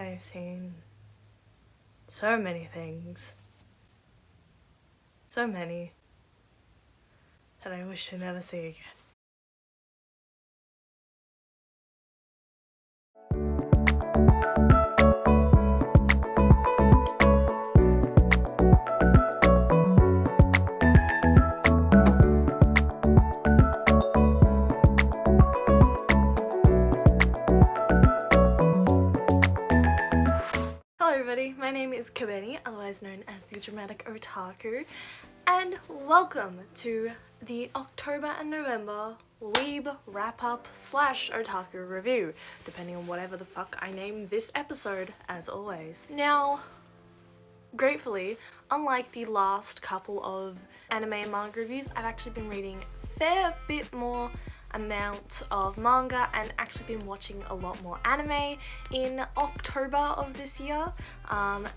I've seen so many things. So many that I wish to never see again. My name is Kobeni, otherwise known as the Dramatic Otaku, and welcome to the October and November Weeb Wrap Up / Otaku Review, depending on whatever the fuck I name this episode, as always. Now, gratefully, unlike the last couple of anime and manga reviews, I've actually been reading a fair bit more amount of manga and actually been watching a lot more anime in October of this year,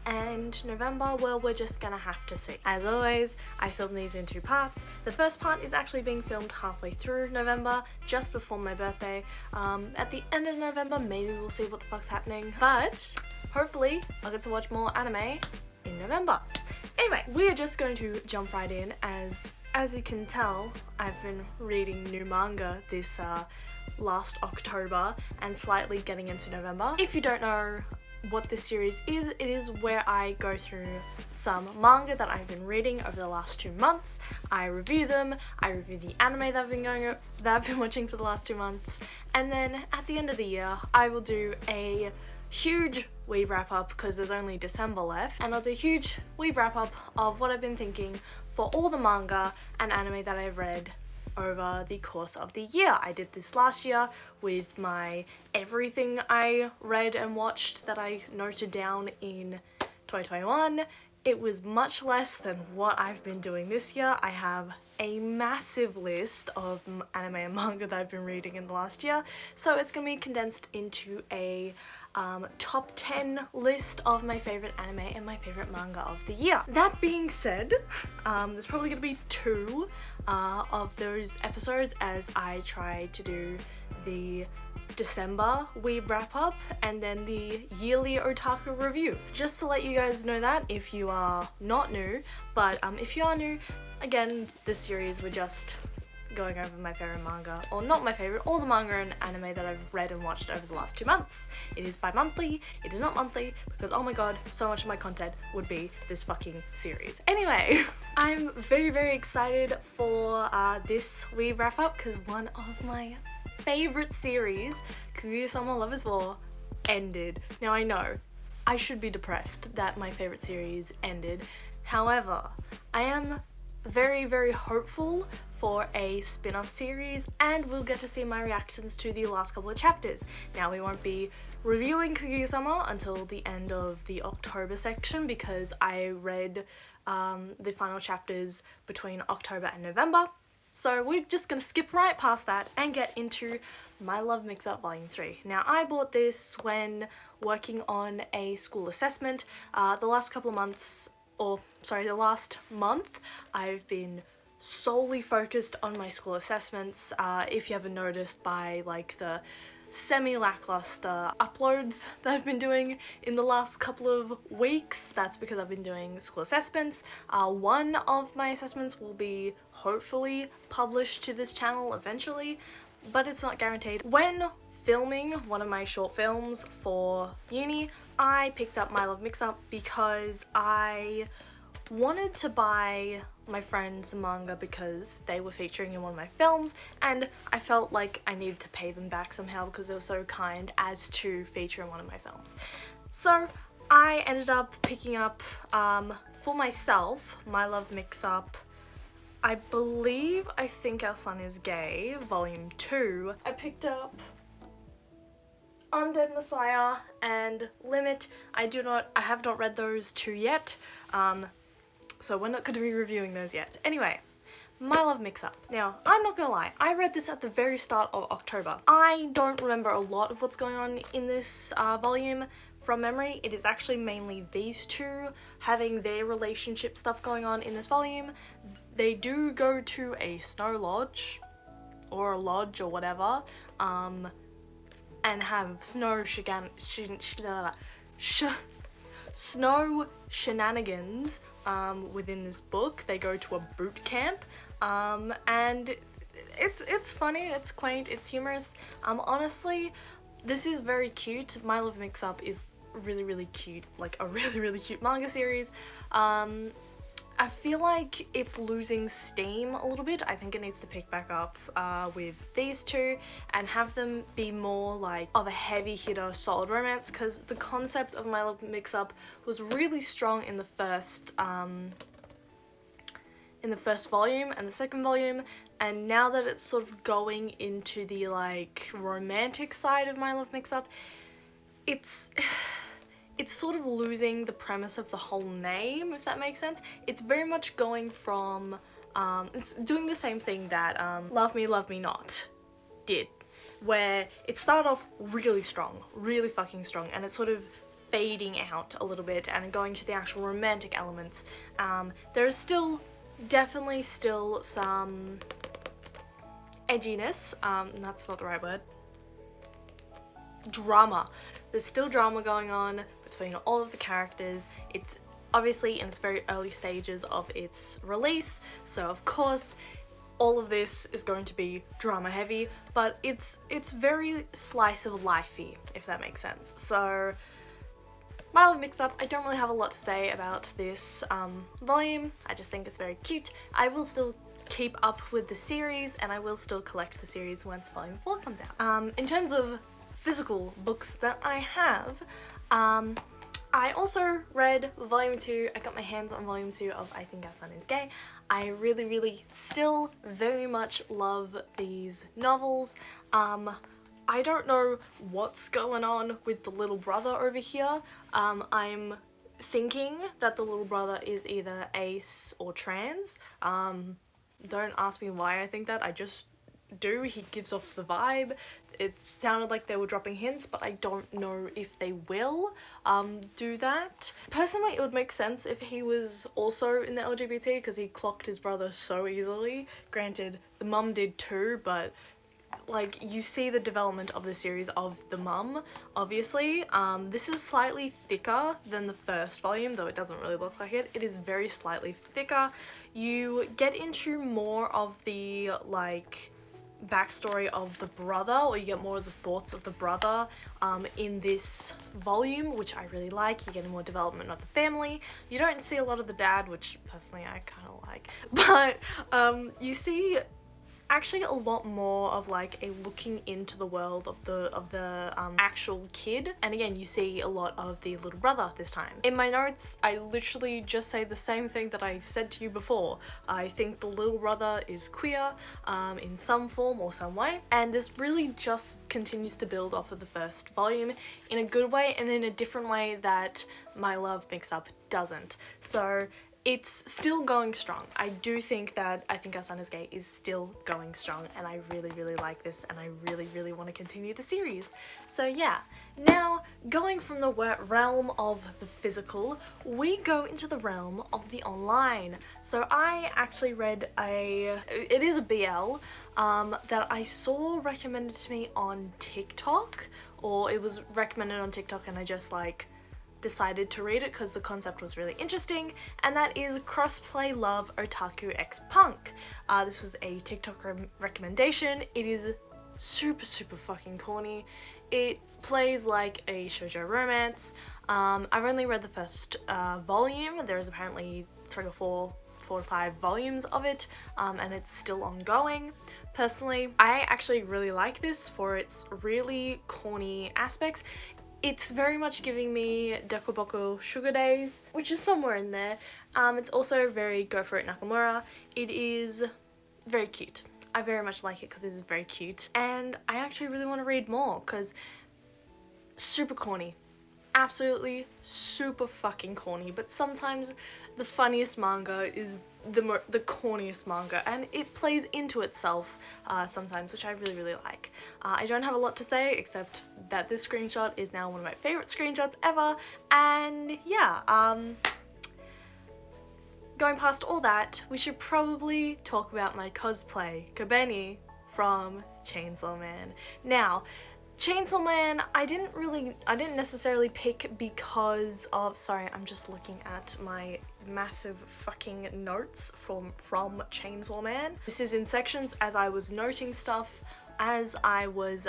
and November, well, we're just gonna have to see. As always, I filmed these in two parts. The first part is actually being filmed halfway through November, just before my birthday. At the end of November, maybe we'll see what the fuck's happening, but hopefully I'll get to watch more anime in November. Anyway, we are just going to jump right in. As you can tell, I've been reading new manga this last October and slightly getting into November. If you don't know what this series is, it is where I go through some manga that I've been reading over the last 2 months. I review them, I review the anime that I've been watching for the last 2 months, and then at the end of the year, I will do a huge weeb wrap up because there's only December left, and I'll do a huge weeb wrap up of what I've been thinking for all the manga and anime that I've read over the course of the year. I did this last year with my everything I read and watched that I noted down in 2021. It was much less than what I've been doing this year. I have a massive list of anime and manga that I've been reading in the last year, so it's gonna be condensed into a top 10 list of my favorite anime and my favorite manga of the year. That being said, there's probably gonna be 2 of those episodes as I try to do the December Weeb Wrap Up and then the yearly Otaku Review. Just to let you guys know that if you are not new, but if you are new, again, this series we're just going over my favorite manga, or not my favorite, all the manga and anime that I've read and watched over the last 2 months. It is bi-monthly, it is not monthly, because oh my god, so much of my content would be this fucking series. Anyway, I'm very, very excited for this Weeb Wrap Up because one of my favorite series, Kaguya-sama Love is War, ended. Now I know, I should be depressed that my favorite series ended. However, I am very, very hopeful for a spin-off series, and we'll get to see my reactions to the last couple of chapters. Now, we won't be reviewing Kaguya-sama until the end of the October section because I read the final chapters between October and November. So we're just gonna skip right past that and get into My Love Mix-Up Volume 3. Now, I bought this when working on a school assessment. The last month, I've been solely focused on my school assessments. If you haven't noticed by like the semi-lackluster uploads that I've been doing in the last couple of weeks, that's because I've been doing school assessments. One of my assessments will be hopefully published to this channel eventually, but it's not guaranteed. When filming one of my short films for uni, I picked up My Love Mix-Up because I wanted to buy my friends manga because they were featuring in one of my films, and I felt like I needed to pay them back somehow because they were so kind as to feature in one of my films. So I ended up picking up, for myself, My Love Mix-Up, I think Our Son is Gay, Volume 2. I picked up Undead Messiah and Limit. I have not read those 2 yet, so we're not going to be reviewing those yet. Anyway, My Love Mix-Up. Now, I'm not gonna lie, I read this at the very start of October. I don't remember a lot of what's going on in this volume from memory. It is actually mainly these two having their relationship stuff going on in this volume. They do go to a snow lodge, or a lodge or whatever, and have snow shenanigans within this book. They go to a boot camp, and it's funny, it's quaint, it's humorous. Honestly, this is very cute. My Love Mix-Up is really cute, like a really cute manga series. I feel like it's losing steam a little bit. I think it needs to pick back up with these two and have them be more like of a heavy hitter solid romance, because the concept of My Love Mix-Up was really strong in the first volume and the second volume, and now that it's sort of going into the like romantic side of My Love Mix-Up, it's sort of losing the premise of the whole name, if that makes sense. It's very much going from, it's doing the same thing that Love Me, Love Me Not did, where it started off really strong, really fucking strong, and it's sort of fading out a little bit and going to the actual romantic elements. There is definitely still some edginess, that's not the right word, drama. There's still drama going on between all of the characters. It's obviously in its very early stages of its release, so of course all of this is going to be drama heavy, but it's very slice of lifey, if that makes sense. So My Love Mix-Up, I don't really have a lot to say about this volume. I just think it's very cute. I will still keep up with the series, and I will still collect the series once volume 4 comes out. In terms of physical books that I have, I also read volume 2. I got my hands on volume 2 of I Think Our Son Is Gay. I really still very much love these novels. I don't know what's going on with the little brother over here. I'm thinking that the little brother is either ace or trans. Don't ask me why I think that, I just do. He gives off the vibe. It sounded like they were dropping hints, but I don't know if they will do that. Personally, it would make sense if he was also in the LGBT, because he clocked his brother so easily. Granted, the mum did too, but like, you see the development of the series of the mum, obviously. This is slightly thicker than the first volume, though it doesn't really look like it. It is very slightly thicker. You get into more of the, like, backstory of the brother, or you get more of the thoughts of the brother in this volume, which I really like. You get more development of the family. You don't see a lot of the dad, which personally I kind of like, but you see actually a lot more of like a looking into the world of the actual kid, and again you see a lot of the little brother this time. In my notes I literally just say the same thing that I said to you before. I think the little brother is queer in some form or some way, and this really just continues to build off of the first volume in a good way and in a different way that My Love Mix-Up doesn't. So it's still going strong. I do think that I Think Our Son Is Gay is still going strong, and I really like this, and I really want to continue the series. So yeah, now going from the realm of the physical, we go into the realm of the online. So I actually read it is a BL that I saw recommended to me on TikTok, or it was recommended on TikTok and I just like decided to read it because the concept was really interesting, and that is Crossplay Love Otaku X Punk. This was a TikTok recommendation. It is super fucking corny. It plays like a shoujo romance. I've only read the first volume. There's apparently 3 or 4 or 5 volumes of it, and it's still ongoing. Personally, I actually really like this for its really corny aspects. It's very much giving me Dekoboko Sugar Days, which is somewhere in there. It's also very Go For It Nakamura. It is very cute. I very much like it because it is very cute. And I actually really want to read more because super corny. Absolutely super fucking corny, but sometimes the funniest manga is the corniest manga, and it plays into itself sometimes, which I really like. I don't have a lot to say except that this screenshot is now one of my favorite screenshots ever, and yeah, going past all that, we should probably talk about my cosplay, Kobeni from Chainsaw Man. Now, Chainsaw Man, I didn't necessarily pick because of, sorry, I'm just looking at my massive fucking notes from Chainsaw Man. This is in sections as I was noting stuff as I was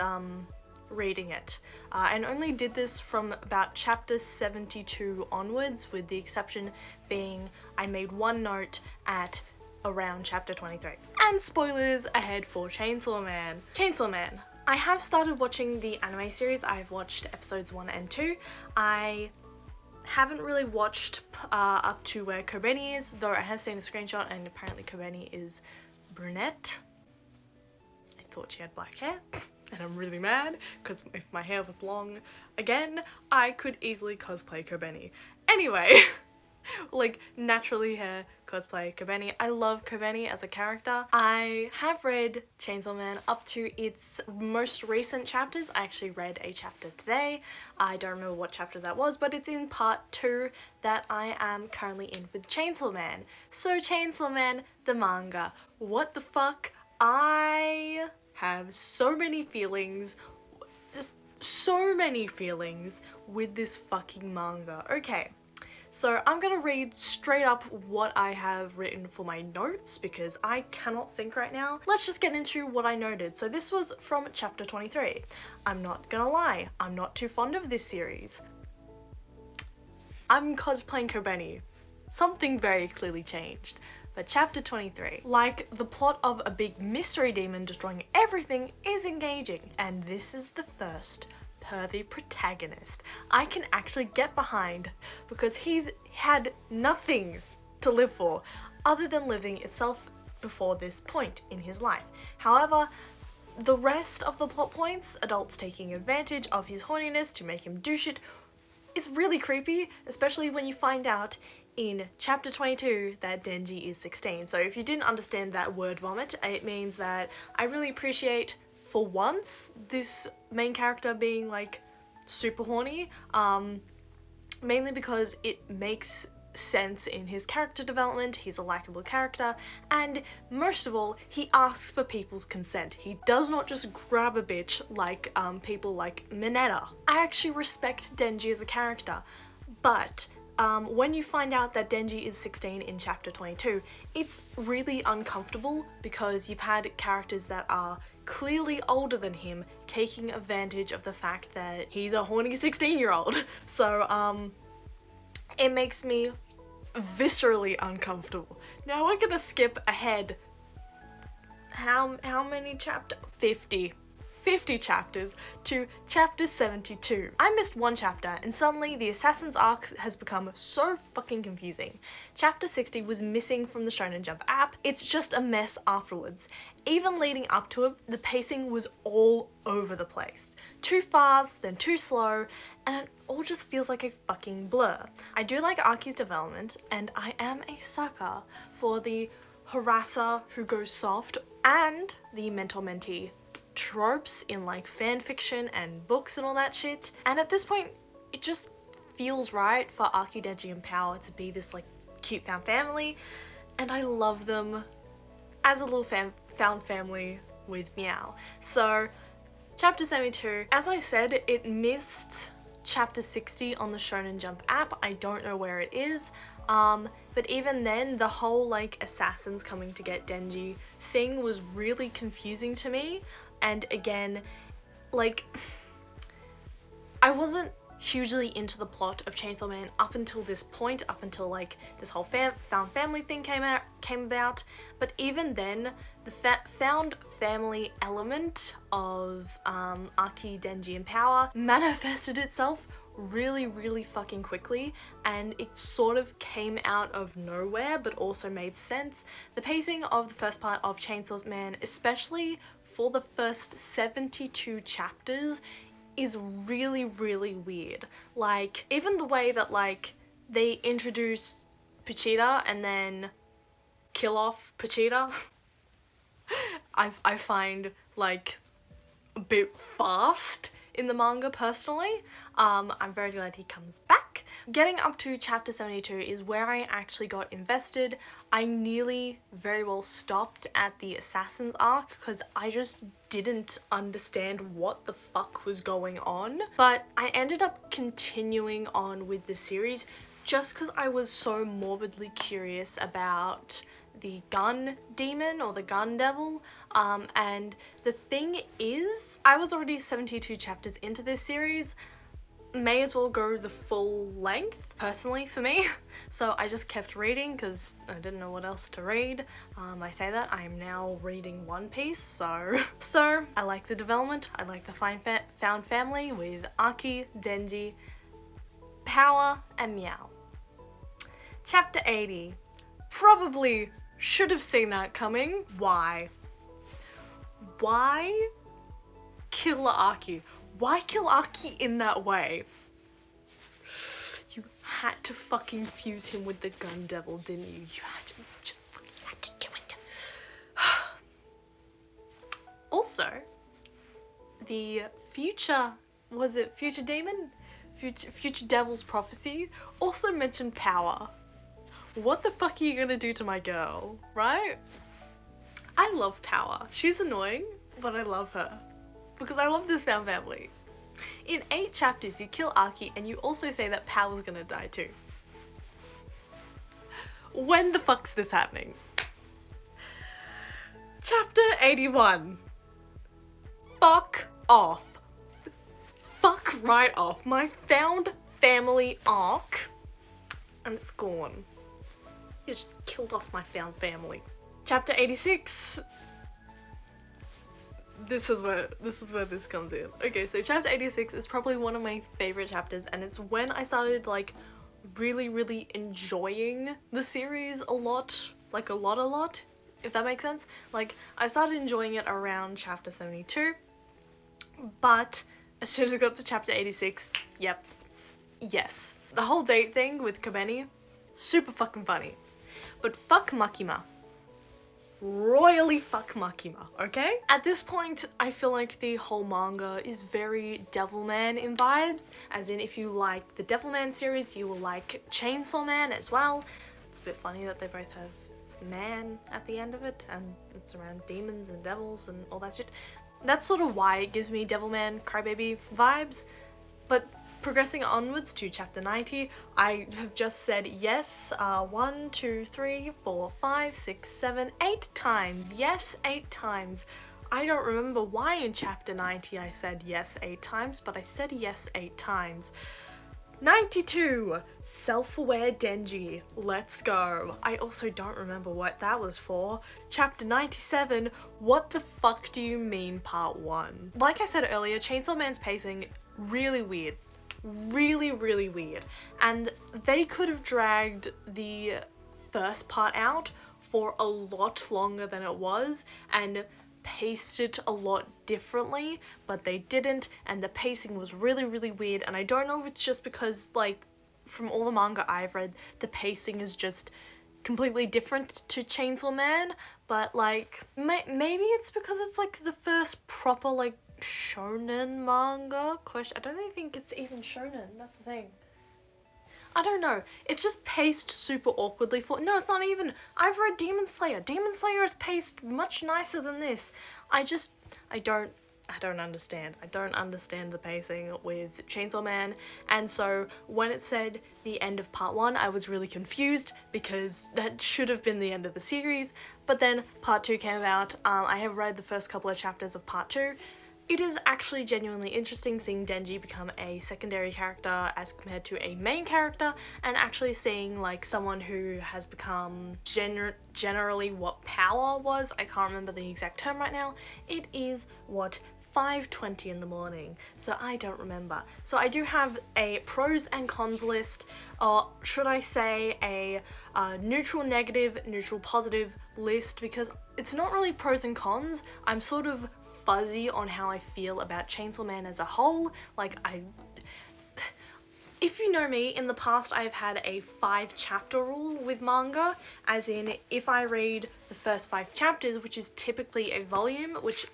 reading it, and only did this from about chapter 72 onwards, with the exception being I made one note at around chapter 23. And spoilers ahead for Chainsaw Man. Chainsaw Man. I have started watching the anime series. I've watched episodes 1 and 2. I haven't really watched up to where Kobeni is, though I have seen a screenshot and apparently Kobeni is brunette. I thought she had black hair and I'm really mad because if my hair was long again, I could easily cosplay Kobeni. Anyway, like naturally hair cosplay Kobeni. I love Kobeni as a character. I have read Chainsaw Man up to its most recent chapters. I actually read a chapter today. I don't remember what chapter that was, but it's in part 2 that I am currently in with Chainsaw Man. So Chainsaw Man, the manga. What the fuck? I have so many feelings, just so many feelings with this fucking manga. Okay. So I'm gonna read straight up what I have written for my notes because I cannot think right now. Let's just get into what I noted. So this was from chapter 23. I'm not gonna lie, I'm not too fond of this series. I'm cosplaying Kobeni. Something very clearly changed. But chapter 23, like the plot of a big mystery demon destroying everything, is engaging. And this is the first pervy protagonist I can actually get behind because he's had nothing to live for other than living itself before this point in his life. However, the rest of the plot points, adults taking advantage of his horniness to make him do shit, is really creepy, especially when you find out in chapter 22 that Denji is 16. So if you didn't understand that word vomit, it means that I really appreciate for once this main character being like super horny, mainly because it makes sense in his character development. He's a likable character, and most of all, he asks for people's consent. He does not just grab a bitch like people like Mineta. I actually respect Denji as a character, but when you find out that Denji is 16 in chapter 22, it's really uncomfortable because you've had characters that are clearly older than him taking advantage of the fact that he's a horny 16-year-old. So it makes me viscerally uncomfortable. Now we're gonna skip ahead. How many chapters? 50 chapters to chapter 72. I missed one chapter and suddenly the Assassin's arc has become so fucking confusing. Chapter 60 was missing from the Shonen Jump app. It's just a mess afterwards. Even leading up to it, the pacing was all over the place. Too fast, then too slow, and it all just feels like a fucking blur. I do like Aki's development, and I am a sucker for the harasser who goes soft and the mentor-mentee tropes in like fan fiction and books and all that shit. And at this point, it just feels right for Aki, Denji, and Power to be this like cute found family, and I love them as a little found family with Meow. So chapter 72, as I said, it missed chapter 60 on the Shonen Jump app. I don't know where it is, but even then, the whole like assassins coming to get Denji thing was really confusing to me. And again, like, I wasn't hugely into the plot of Chainsaw Man up until this point, up until like this whole found family thing came about. But even then, the found family element of Aki, Denji, and Power manifested itself really fucking quickly, and it sort of came out of nowhere but also made sense. The pacing of the first part of Chainsaw Man, especially for the first 72 chapters, is really weird. Like, even the way that like they introduce Pochita and then kill off Pochita I find like a bit fast in the manga personally. I'm very glad he comes back. Getting up to chapter 72 is where I actually got invested. I nearly very well stopped at the Assassin's arc because I just didn't understand what the fuck was going on. But I ended up continuing on with the series just because I was so morbidly curious about the gun demon or the gun devil. And the thing is, I was already 72 chapters into this series. May as well go the full length, personally, for me. So I just kept reading because I didn't know what else to read. I say that, I am now reading One Piece, so I like the development. I like the found family with Aki, Denji, Power, and Meow. Chapter 80. Probably should have seen that coming. Why? Why kill Aki? Why kill Aki in that way? You had to fucking fuse him with the gun devil, didn't you? You just fucking had to do it. Also, the future demon? Future devil's prophecy also mentioned Power. What the fuck are you gonna do to my girl, right? I love Power. She's annoying, but I love her. Because I love this found family. In 8 chapters, you kill Aki and you also say that Power's gonna die too. When the fuck's this happening? Chapter 81. Fuck off. Fuck right off. My found family arc. And it's gone. You just killed off my found family. Chapter 86. This is where this comes in. Okay, so chapter 86 is probably one of my favorite chapters, and it's when I started like really enjoying the series a lot, like a lot, if that makes sense. Like I started enjoying it around chapter 72, but as soon as I got to chapter 86, yep, yes. The whole date thing with Kobeni, super fucking funny. But fuck Makima. Royally fuck Makima, okay? At this point, I feel like the whole manga is very Devilman in vibes, as in if you like the Devilman series, you will like Chainsaw Man as well. It's a bit funny that they both have man at the end of it, and it's around demons and devils and all that shit. That's sort of why it gives me Devilman Crybaby vibes, but progressing onwards to chapter 90, I have just said yes 1, 2, 3, 4, 5, 6, 7, 8 times. Yes, 8 times. I don't remember why in chapter 90 I said yes 8 times, but I said yes 8 times. 92, self-aware Denji. Let's go. I also don't remember what that was for. Chapter 97, what the fuck do you mean part 1? Like I said earlier, Chainsaw Man's pacing, really weird. Really weird, and they could have dragged the first part out for a lot longer than it was and paced it a lot differently, but they didn't, and the pacing was really weird. And I don't know if it's just because, like, from all the manga I've read, the pacing is just completely different to Chainsaw Man, but like maybe it's because it's like the first proper like shonen manga? I don't even think it's even shonen, that's the thing. I don't know, it's just paced super awkwardly for- no, it's not even. I've read Demon Slayer. Demon Slayer is paced much nicer than this. I don't understand. I don't understand the pacing with Chainsaw Man, and so when it said the end of part 1, I was really confused because that should have been the end of the series, but then part 2 came out. I have read the first couple of chapters of part 2. It is actually genuinely interesting seeing Denji become a secondary character as compared to a main character, and actually seeing like someone who has become generally what Power was. I can't remember the exact term right now. It is what 5:20 in the morning, so I don't remember. So I do have a pros and cons list, or should I say a neutral negative, neutral positive list, because it's not really pros and cons. I'm sort of fuzzy on how I feel about Chainsaw Man as a whole. Like, if you know me, in the past I've had a 5-chapter rule with manga, as in if I read the first 5 chapters, which is typically a volume, which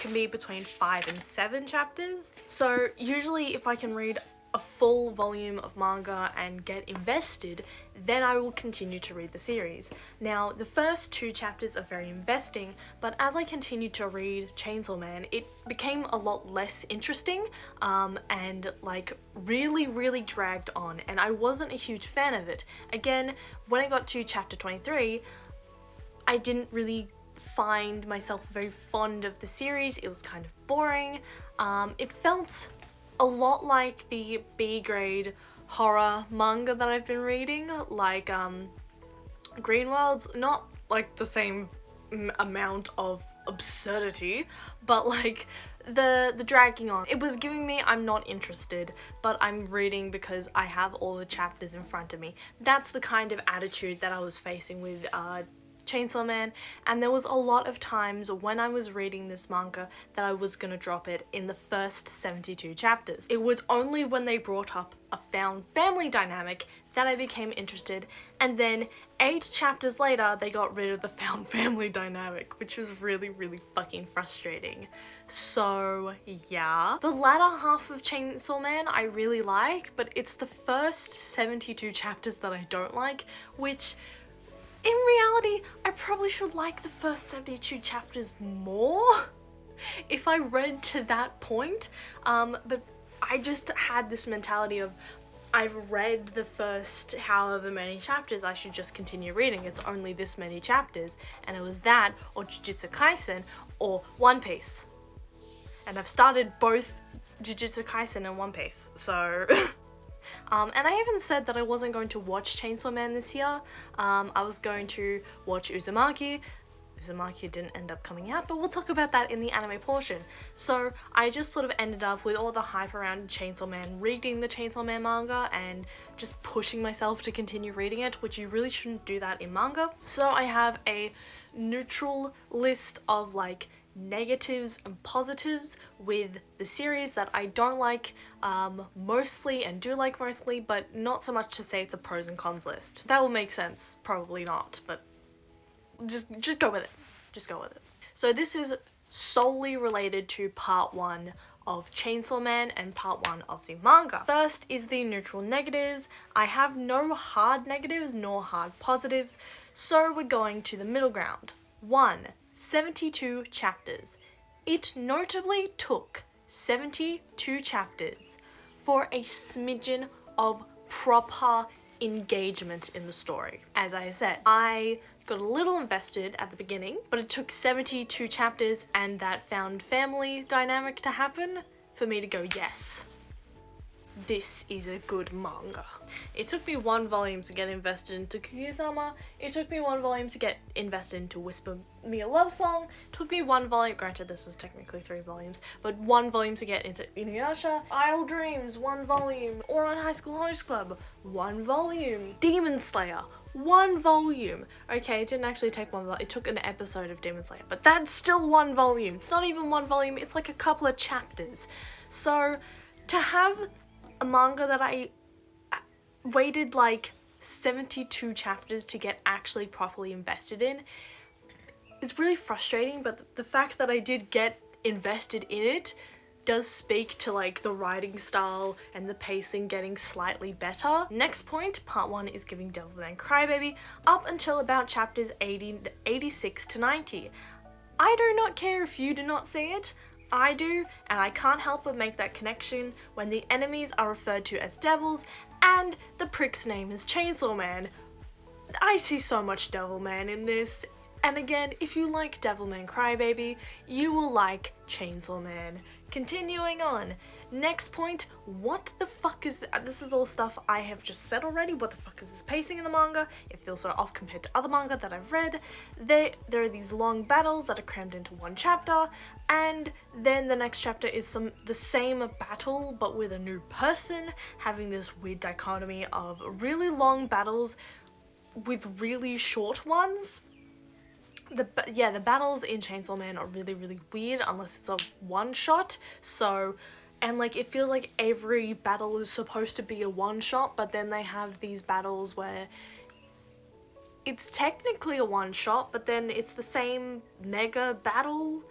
can be between 5 and 7 chapters. So usually if I can read a full volume of manga and get invested, then I will continue to read the series. Now, the first 2 chapters are very investing, but as I continued to read Chainsaw Man, it became a lot less interesting, and like really dragged on, and I wasn't a huge fan of it. Again, when I got to chapter 23, I didn't really find myself very fond of the series. It was kind of boring. It felt a lot like the B grade horror manga that I've been reading, like Green Worlds, not like the same amount of absurdity, but like the dragging on. It was giving me, I'm not interested, but I'm reading because I have all the chapters in front of me. That's the kind of attitude that I was facing with Chainsaw Man, and there was a lot of times when I was reading this manga that I was gonna drop it in the first 72 chapters. It was only when they brought up a found family dynamic that I became interested, and then 8 chapters later they got rid of the found family dynamic, which was really fucking frustrating. So yeah, the latter half of Chainsaw Man I really like, but it's the first 72 chapters that I don't like, which in reality, I probably should like the first 72 chapters more if I read to that point, but I just had this mentality of, I've read the first however many chapters, I should just continue reading, it's only this many chapters, and it was that, or Jujutsu Kaisen, or One Piece. And I've started both Jujutsu Kaisen and One Piece, so and I even said that I wasn't going to watch Chainsaw Man this year. I was going to watch Uzumaki. Uzumaki didn't end up coming out, but we'll talk about that in the anime portion. So I just sort of ended up with all the hype around Chainsaw Man, reading the Chainsaw Man manga and just pushing myself to continue reading it, which you really shouldn't do that in manga. So I have a neutral list of like negatives and positives with the series that I don't like mostly and do like mostly, but not so much to say it's a pros and cons list. That will make sense, probably not, but just go with it. Just go with it. So this is solely related to part 1 of Chainsaw Man and part 1 of the manga. First is the neutral negatives. I have no hard negatives nor hard positives, so we're going to the middle ground. 1. 72 chapters. It notably took 72 chapters for a smidgen of proper engagement in the story. As I said, I got a little invested at the beginning, but it took 72 chapters and that found family dynamic to happen for me to go, yes, this is a good manga. It took me 1 volume to get invested into Kaguya-sama. It took me 1 volume to get invested into Whisper Me a Love Song. It took me 1 volume, granted this is technically 3 volumes, but 1 volume to get into Inuyasha. Idle Dreams, 1 volume. Ouran High School Host Club, 1 volume. Demon Slayer, 1 volume. Okay, it didn't actually take 1 volume. It took an episode of Demon Slayer, but that's still 1 volume. It's not even 1 volume, it's like a couple of chapters. So to have a manga that I waited like 72 chapters to get actually properly invested in is really frustrating, but the fact that I did get invested in it does speak to like the writing style and the pacing getting slightly better. Next point, part 1 is giving Devilman Crybaby up until about chapters 86 to 90. I do not care if you do not see it. I do, and I can't help but make that connection when the enemies are referred to as devils and the prick's name is Chainsaw Man. I see so much Devilman in this, and again, if you like Devilman Crybaby, you will like Chainsaw Man. Continuing on, next point, what the fuck is this is all stuff I have just said already. What the fuck is this pacing in the manga? It feels so off compared to other manga that I've read. There are these long battles that are crammed into 1 chapter, and then the next chapter is the same battle but with a new person, having this weird dichotomy of really long battles with really short ones. The battles in Chainsaw Man are really weird unless it's a one-shot, so, and like it feels like every battle is supposed to be a one-shot, but then they have these battles where it's technically a one-shot, but then it's the same mega battle,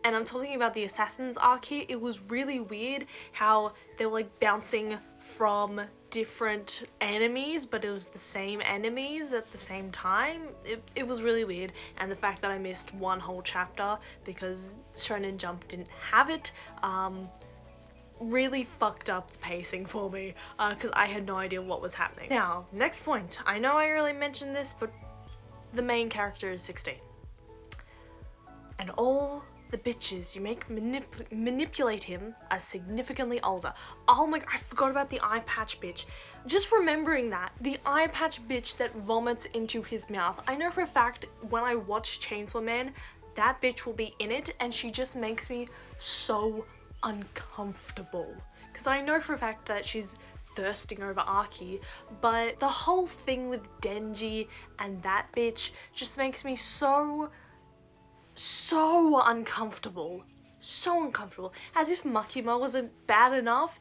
and I'm talking about the Assassins arc here, it was really weird how they were like bouncing from different enemies, but it was the same enemies at the same time. It was really weird, and the fact that I missed one whole chapter because Shonen Jump didn't have it, really fucked up the pacing for me, because I had no idea what was happening. Now, next point. I know I already mentioned this, but the main character is 16. And all the bitches you make manipulate him are significantly older. Oh my god, I forgot about the eye patch bitch. Just remembering that. The eye patch bitch that vomits into his mouth. I know for a fact when I watch Chainsaw Man, that bitch will be in it, and she just makes me so uncomfortable, because I know for a fact that she's thirsting over Aki, but the whole thing with Denji and that bitch just makes me so uncomfortable. So uncomfortable. As if Makima wasn't bad enough.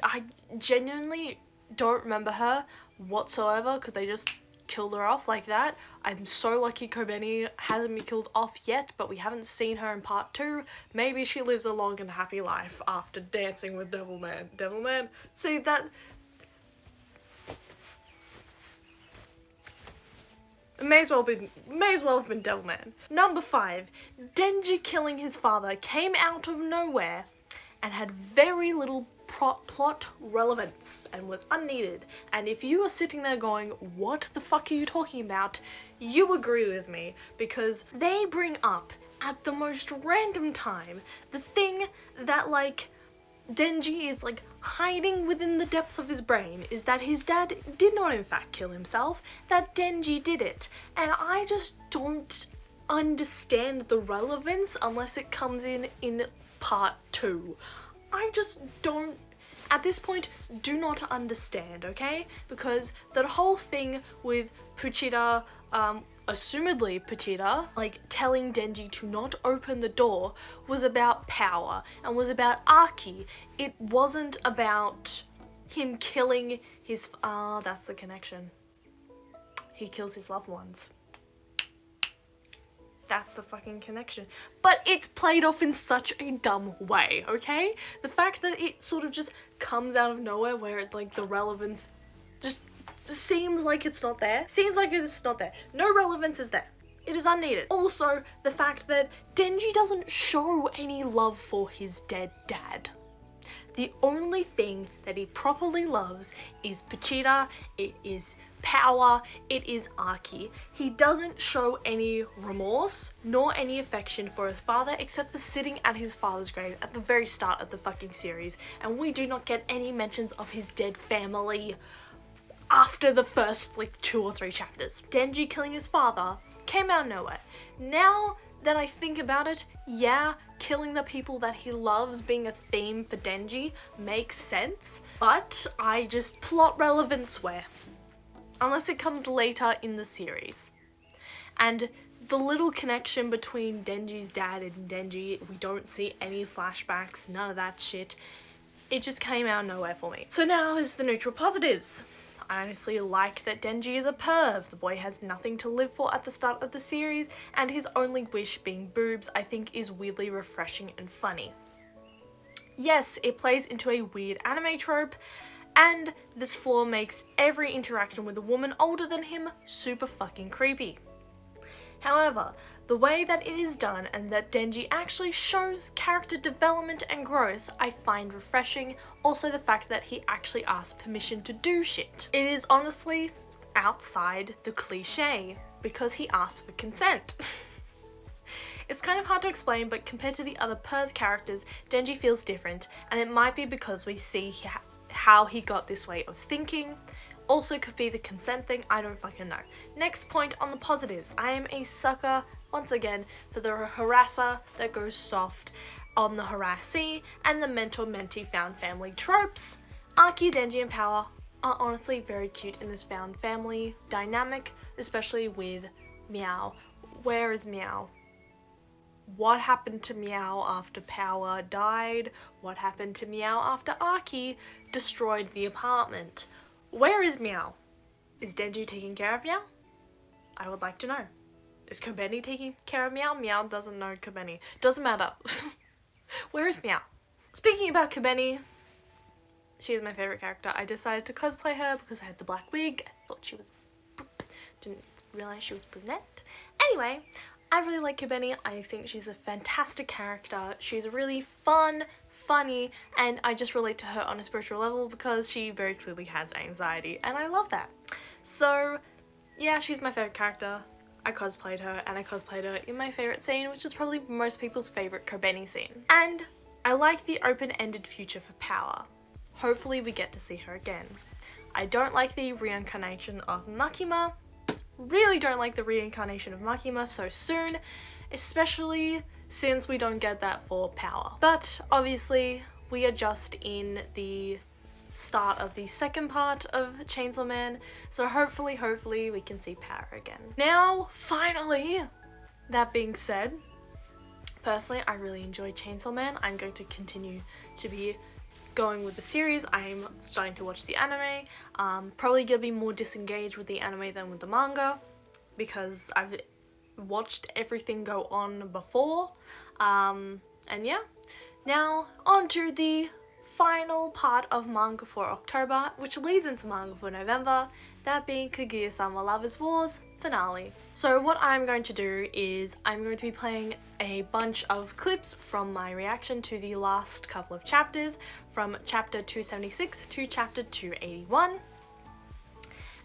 I genuinely don't remember her whatsoever because they just killed her off like that. I'm so lucky Kobeni hasn't been killed off yet, but we haven't seen her in part 2. Maybe she lives a long and happy life after dancing with Devilman. Devilman? See, that... May as well have been Devilman. Number 5. Denji killing his father came out of nowhere and had very little plot relevance and was unneeded. And if you are sitting there going, what the fuck are you talking about? You agree with me, because they bring up at the most random time the thing that like Denji is like hiding within the depths of his brain is that his dad did not in fact kill himself, that Denji did it. And I just don't understand the relevance unless it comes in part 2. I just don't, at this point, do not understand, okay? Because the whole thing with Puchita, assumedly Puchita, like telling Denji to not open the door was about power and was about Aki. It wasn't about him killing his, that's the connection. He kills his loved ones. That's the fucking connection. But it's played off in such a dumb way, okay? The fact that it sort of just comes out of nowhere where it, like, the relevance just seems like it's not there. Seems like it's not there. No relevance is there. It is unneeded. Also, the fact that Denji doesn't show any love for his dead dad. The only thing that he properly loves is Puchita, it is power, it is Aki. He doesn't show any remorse nor any affection for his father except for sitting at his father's grave at the very start of the fucking series, and we do not get any mentions of his dead family after the first like 2 or 3 chapters. Denji killing his father came out of nowhere. Now that I think about it, yeah, killing the people that he loves being a theme for Denji makes sense, but I just plot relevance where? Unless it comes later in the series. And the little connection between Denji's dad and Denji, we don't see any flashbacks, none of that shit. It just came out of nowhere for me. So now is the neutral positives. I honestly like that Denji is a perv. The boy has nothing to live for at the start of the series, and his only wish being boobs I think is weirdly refreshing and funny. Yes, it plays into a weird anime trope, and this flaw makes every interaction with a woman older than him super fucking creepy. However, the way that it is done and that Denji actually shows character development and growth I find refreshing. Also the fact that he actually asks permission to do shit. It is honestly outside the cliche because he asked for consent. It's kind of hard to explain, but compared to the other perv characters, Denji feels different, and it might be because we see how he got this way of thinking. Also could be the consent thing, I don't fucking know. Next point on the positives. I am a sucker, once again, for the harasser that goes soft on the harassee and the mentor-mentee found family tropes. Aki, Denji, and Power are honestly very cute in this found family dynamic, especially with Meow. Where is Meow? What happened to Meow after Power died? What happened to Meow after Aki destroyed the apartment? Where is Meow? Is Denji taking care of Meow? I would like to know. Is Kobeni taking care of Meow? Meow doesn't know Kobeni. Doesn't matter. Where is Meow? Speaking about Kobeni, she is my favorite character. I decided to cosplay her because I had the black wig. I thought she was... didn't realize she was brunette. Anyway, I really like Kobeni. I think she's a fantastic character. She's really fun, funny, and I just relate to her on a spiritual level because she very clearly has anxiety, and I love that. So, yeah, she's my favorite character. I cosplayed her, and I cosplayed her in my favorite scene, which is probably most people's favorite Kobeni scene. And I like the open-ended future for power. Hopefully we get to see her again. I don't like the reincarnation of Makima. Really don't like the reincarnation of Makima so soon, especially since we don't get that for power. But obviously we are just in the start of the second part of Chainsaw Man, so hopefully we can see power again. Now, finally, that being said, personally I really enjoyed Chainsaw Man. I'm going to continue to be going with the series. I'm starting to watch the anime. Probably gonna be more disengaged with the anime than with the manga because I've watched everything go on before. And yeah, now on to the final part of manga for October, which leads into manga for November, that being Kaguya-sama Lovers Wars finale. So what I'm going to do is I'm going to be playing a bunch of clips from my reaction to the last couple of chapters, from chapter 276 to chapter 281.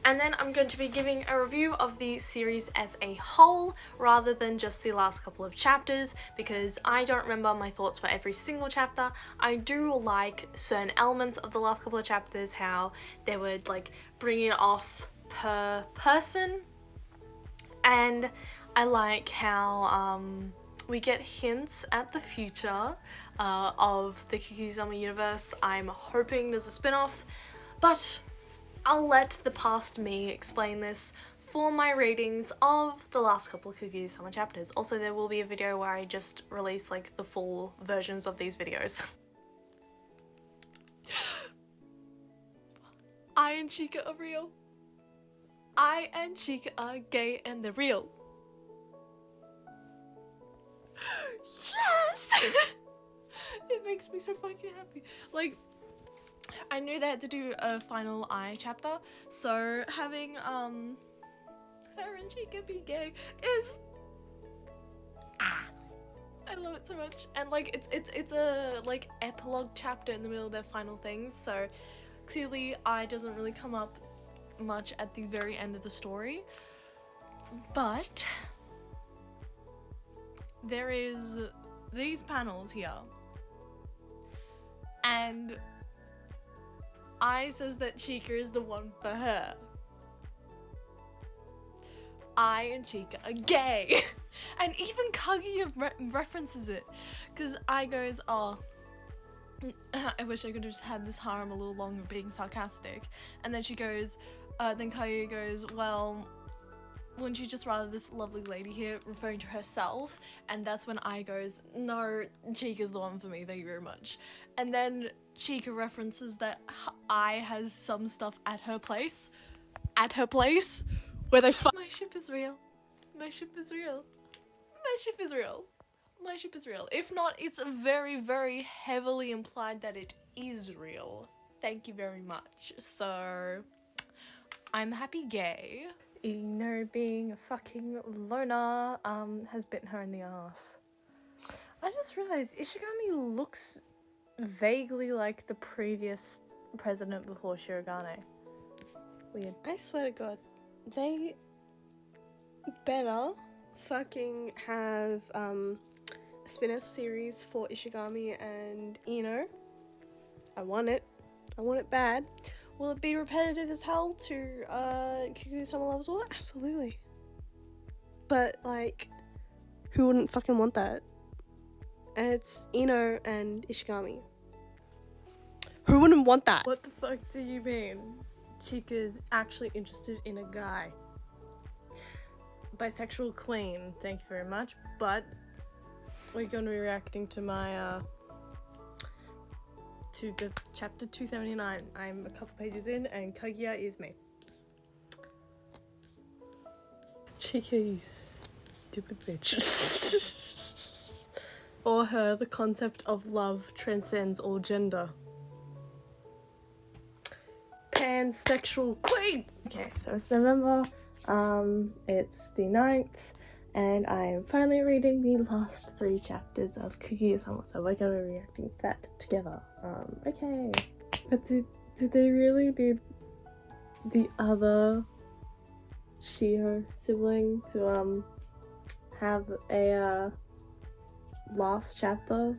And then I'm going to be giving a review of the series as a whole rather than just the last couple of chapters, because I don't remember my thoughts for every single chapter. I do like certain elements of the last couple of chapters, how they would like bring it off per person, and I like how we get hints at the future of the Kaguya-sama universe. I'm hoping there's a spin-off, but I'll let the past me explain this for my ratings of the last couple of Kaguya-sama chapters. Also, there will be a video where I just release like the full versions of these videos. I and Chika are real. I and Chika are gay and they're real. Yes! It makes me so fucking happy. Like, I knew they had to do a final I chapter, so having her and Chika be gay is I love it so much. And like it's a like epilogue chapter in the middle of their final things, so clearly I doesn't really come up much at the very end of the story, but there is these panels here, and I says that Chika is the one for her. I and Chika are gay. And even Kaguya references it, because I goes, oh, I wish I could have just had this harem a little longer, being sarcastic. And then she goes, then Kaguya goes, well, wouldn't you just rather this lovely lady here, referring to herself? And that's when I goes, no, Chika's the one for me, thank you very much. And then Chika references that I has some stuff at her place, where they My ship is real. My ship is real. My ship is real. My ship is real. If not, it's very, very heavily implied that it is real. Thank you very much. So, I'm happy gay. Ino being a fucking loner, has bitten her in the ass. I just realized Ishigami looks vaguely like the previous president before Shirogane. Weird. I swear to God, they better fucking have a spin-off series for Ishigami and Ino. I want it. I want it bad. Will it be repetitive as hell to Kaguya-sama Loves War? Absolutely. But, like, who wouldn't fucking want that? And it's Ino and Ishigami. Who wouldn't want that? What the fuck do you mean? Chika's actually interested in a guy. Bisexual queen, thank you very much. But we're going to be reacting to my to the chapter 279. I'm a couple pages in and Kaguya is me. Chika, you stupid bitch. For her, the concept of love transcends all gender. Pansexual queen! Okay, so it's November, it's the 9th, and I am finally reading the last 3 chapters of Kaguya-sama, so we're gonna be reacting to that together. Okay. But did they really need the other Shiho sibling to, have a, last chapter?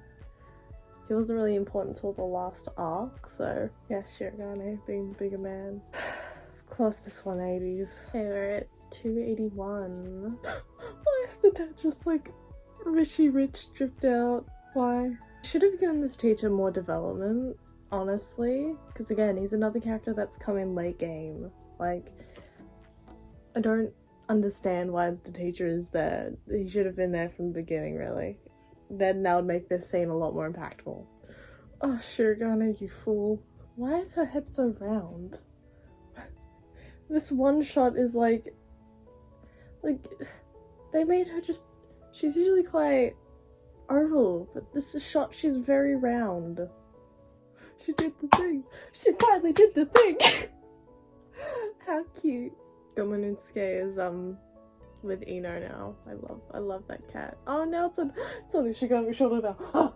He wasn't really important until the last arc, so yes, Shirogane being the bigger man. Of course, this 180s. Okay, we're at 281. Why is the dad just like Richie Rich stripped out? Why? Should have given this teacher more development, honestly, because again, he's another character that's come in late game. Like, I don't understand why the teacher is there. He should have been there from the beginning, really. Then that would make this scene a lot more impactful. Oh, Shirogane, you fool. Why is her head so round? This one shot is like, they made her just, she's usually quite oval, but this shot, she's very round. She did the thing. She finally did the thing. How cute. Gomanutsuke is, with Ino now. I love that cat. Oh, now it's on Ishigami's shoulder now. Oh,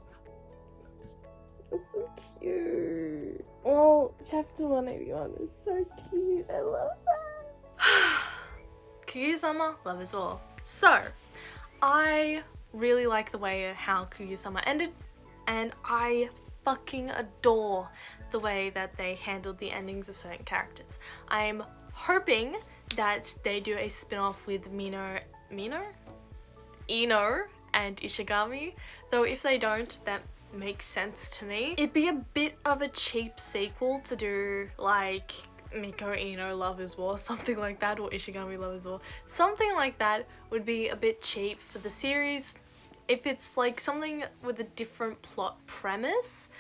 it's so cute. Oh, chapter 181 is so cute. I love that. Kaguya-sama, love is all. So, I really like the way how Kaguya-sama ended, and I fucking adore the way that they handled the endings of certain characters. I'm hoping that they do a spin-off with Ino and Ishigami, though if they don't, that makes sense to me. It'd be a bit of a cheap sequel to do like Miko Ino Love is War, something like that, or Ishigami Love is War. Something like that would be a bit cheap for the series. If it's like something with a different plot premise,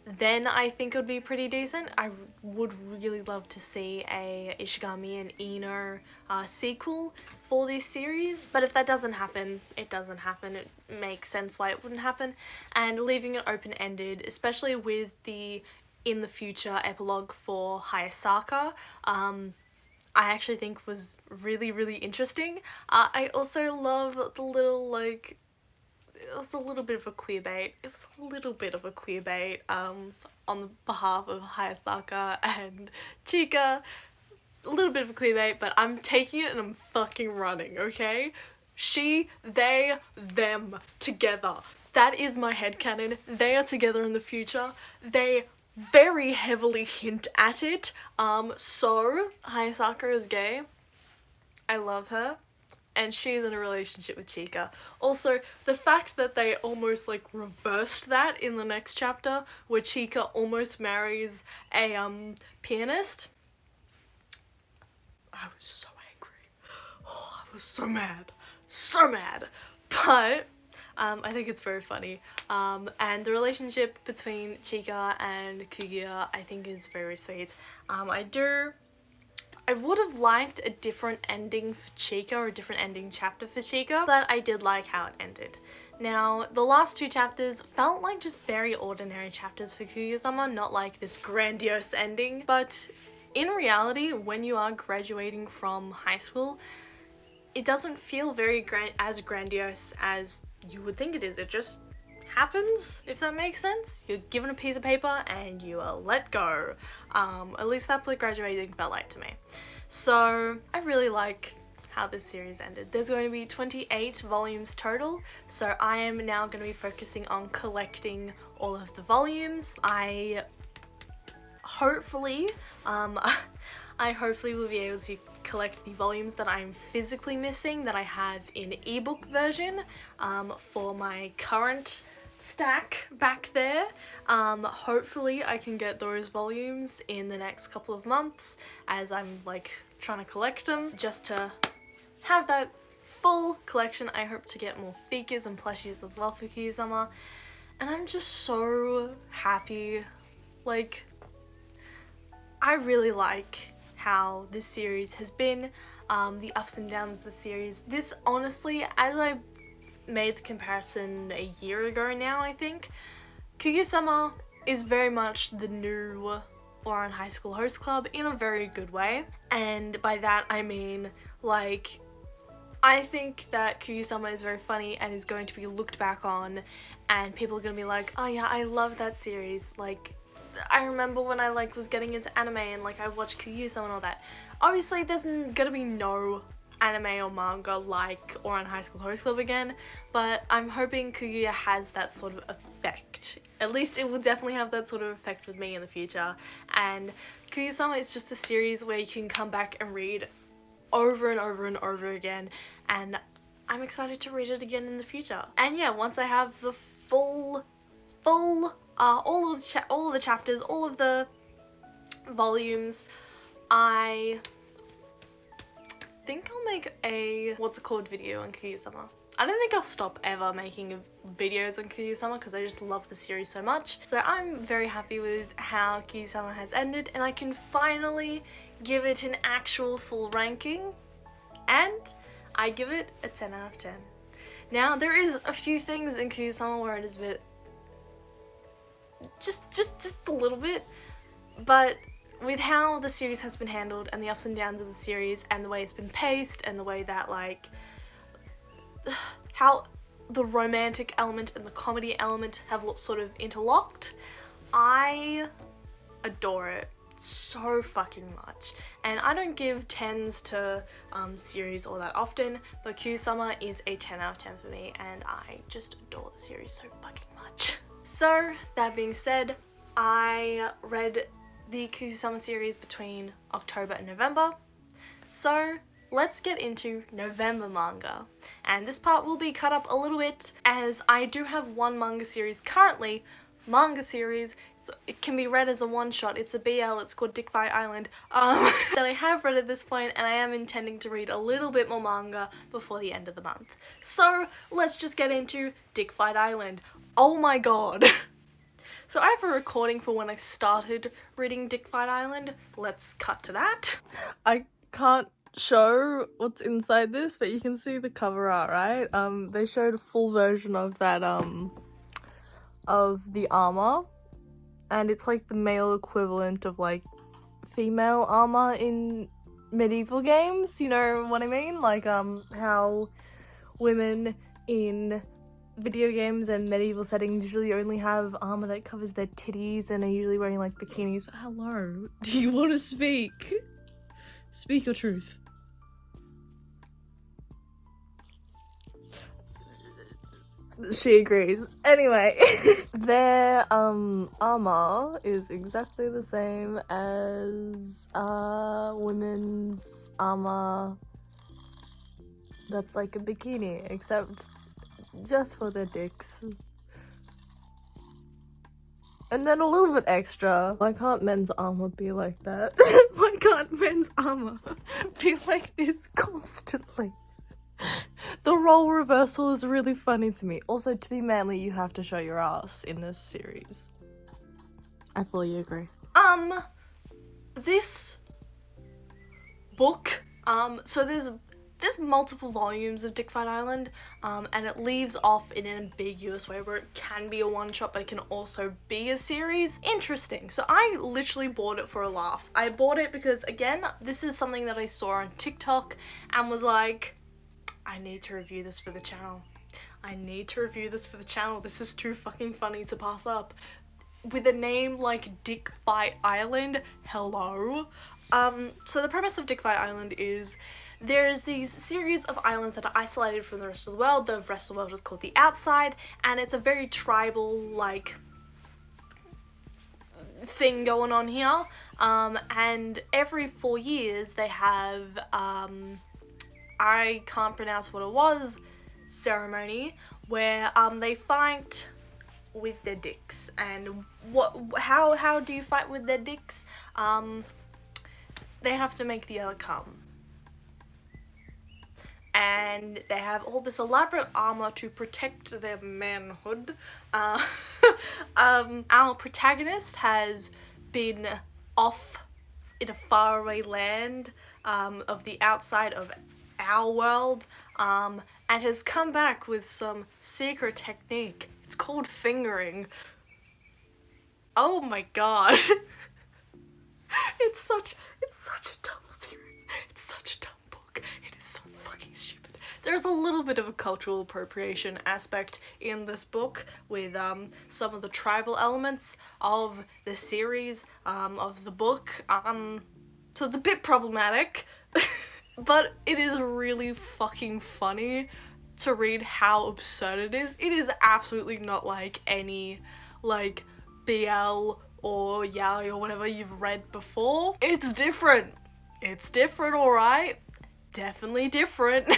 then I think it would be pretty decent. I would really love to see a Ishigami and Ino sequel for this series. But if that doesn't happen, it doesn't happen. It makes sense why it wouldn't happen. And leaving it open-ended, especially with the in the future epilogue for Hayasaka, I actually think was really, really interesting. I also love the little, like, it was a little bit of a queer bait. On behalf of Hayasaka and Chika. A little bit of a queer bait, but I'm taking it and I'm fucking running, okay? She, they, them, together. That is my headcanon. They are together in the future. They very heavily hint at it. So, Hayasaka is gay. I love her. And she's in a relationship with Chika. Also, the fact that they almost like reversed that in the next chapter, where Chika almost marries a pianist. I was so angry. Oh, I was so mad. So mad. But I think it's very funny. And the relationship between Chika and Kaguya I think is very sweet. I would have liked a different ending for Chika, or a different ending chapter for Chika, but I did like how it ended. Now, the last 2 chapters felt like just very ordinary chapters for Kaguya-sama, not like this grandiose ending, but in reality, when you are graduating from high school, it doesn't feel very as grandiose as you would think it is. It just happens, if that makes sense. You're given a piece of paper and you are let go. At least that's what graduating felt like to me. So I really like how this series ended. There's going to be 28 volumes total, so I am now going to be focusing on collecting all of the volumes. I hopefully will be able to collect the volumes that I'm physically missing that I have in ebook version for my current stack back there. Hopefully I can get those volumes in the next couple of months as I'm like trying to collect them, just to have that full collection. I hope to get more figures and plushies as well for Kaguya-sama, and I'm just so happy. Like, I really like how this series has been, the ups and downs of the series. This honestly, as I made the comparison a year ago now, I think, Kaguya-sama is very much the new Ouran High School Host Club in a very good way. And by that I mean, like, I think that Kaguya-sama is very funny and is going to be looked back on, and people are going to be like, oh yeah, I love that series. Like, I remember when I like was getting into anime and like I watched Kaguya-sama and all that. Obviously there's gonna be no anime or manga like Ouran High School Host Club again, but I'm hoping Kaguya has that sort of effect. At least it will definitely have that sort of effect with me in the future. And Kaguya-sama is just a series where you can come back and read over and over and over again, and I'm excited to read it again in the future. And yeah, once I have the full all of the chapters, all of the volumes, I think I'll make a video on Kaguya-sama. I don't think I'll stop ever making videos on Kaguya-sama because I just love the series so much. So I'm very happy with how Kaguya-sama has ended, and I can finally give it an actual full ranking, and I give it a 10 out of 10. Now there is a few things in Kaguya-sama where it is a bit just a little bit, but with how the series has been handled and the ups and downs of the series and the way it's been paced and the way that like how the romantic element and the comedy element have sort of interlocked, I adore it so fucking much. And I don't give 10s to series all that often, but Kaguya-sama is a 10 out of 10 for me, and I just adore the series so fucking much. So that being said, I read the Kaguya-sama series between October and November, so let's get into November manga. And this part will be cut up a little bit as I do have one manga series currently. It can be read as a one-shot. It's a BL, it's called Dick Fight Island, that I have read at this point, and I am intending to read a little bit more manga before the end of the month. So let's just get into Dick Fight Island. Oh my god. So I have a recording for when I started reading Dick Fight Island. Let's cut to that. I can't show what's inside this, but you can see the cover art, right? They showed a full version of that, of the armor, and it's like the male equivalent of like female armor in medieval games, you know what I mean? Like how women in video games and medieval settings usually only have armor that covers their titties and are usually wearing like bikinis. Hello, do you want to speak? Speak your truth. She agrees. Anyway, their armor is exactly the same as women's armor that's like a bikini, except just for their dicks. And then a little bit extra. Why can't men's armor be like that? Why can't men's armor be like this constantly? The role reversal is really funny to me. Also, to be manly, you have to show your ass in this series. I fully agree. This book, so there's multiple volumes of Dick Fight Island, and it leaves off in an ambiguous way where it can be a one-shot, but it can also be a series. Interesting. So I literally bought it for a laugh. I bought it because, again, this is something that I saw on TikTok and was like, I need to review this for the channel. This is too fucking funny to pass up. With a name like Dick Fight Island, hello? So the premise of Dick Fight Island is there's these series of islands that are isolated from the rest of the world. The rest of the world is called the Outside, and it's a very tribal, like, thing going on here. And every 4 years they have, I can't pronounce what it was, ceremony where they fight with their dicks. And how do you fight with their dicks? They have to make the other come. And they have all this elaborate armor to protect their manhood. Our protagonist has been off in a faraway land of the outside of our world, and has come back with some secret technique. It's called fingering. Oh my god. It's such a dumb series. It's such a dumb book. It is so fucking stupid. There's a little bit of a cultural appropriation aspect in this book with some of the tribal elements of the series, of the book. So it's a bit problematic, but it is really fucking funny to read how absurd it is. It is absolutely not like any, like, BL or yaoi or whatever you've read before. It's different. It's different, alright? Definitely different.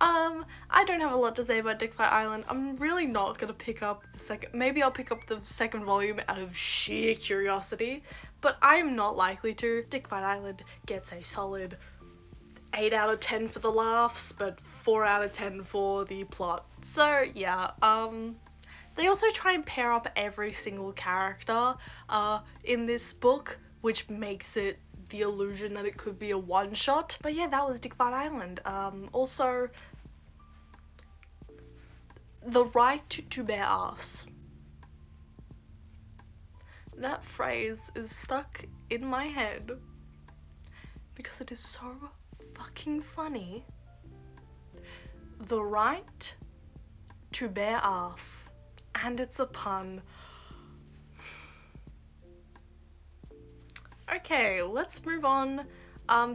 I don't have a lot to say about Dick Fight Island. I'm really not gonna pick up the second, maybe I'll pick up the second volume out of sheer curiosity, but I'm not likely to. Dick Fight Island gets a solid 8 out of 10 for the laughs, but 4 out of 10 for the plot. So yeah, they also try and pair up every single character in this book, which makes it the illusion that it could be a one-shot. But yeah, that was Dick Fight Island. Also, the right to bear ass. That phrase is stuck in my head because it is so fucking funny. The right to bear ass. And it's a pun. Okay, let's move on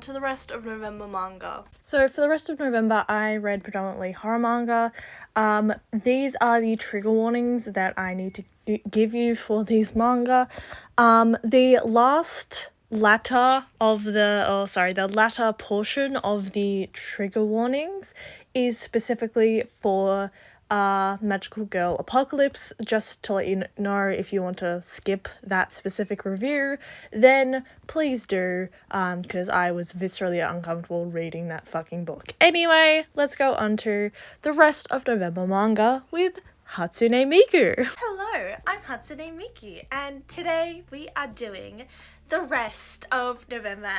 to the rest of November manga. So for the rest of November, I read predominantly horror manga. These are the trigger warnings that I need to give you for these manga. The latter portion of the trigger warnings is specifically for Magical Girl Apocalypse. Just to let you know, if you want to skip that specific review, then please do, because I was viscerally uncomfortable reading that fucking book. Anyway, let's go on to the rest of November manga with Hatsune Miku. Hello, I'm Hatsune Miku, and today we are doing the rest of November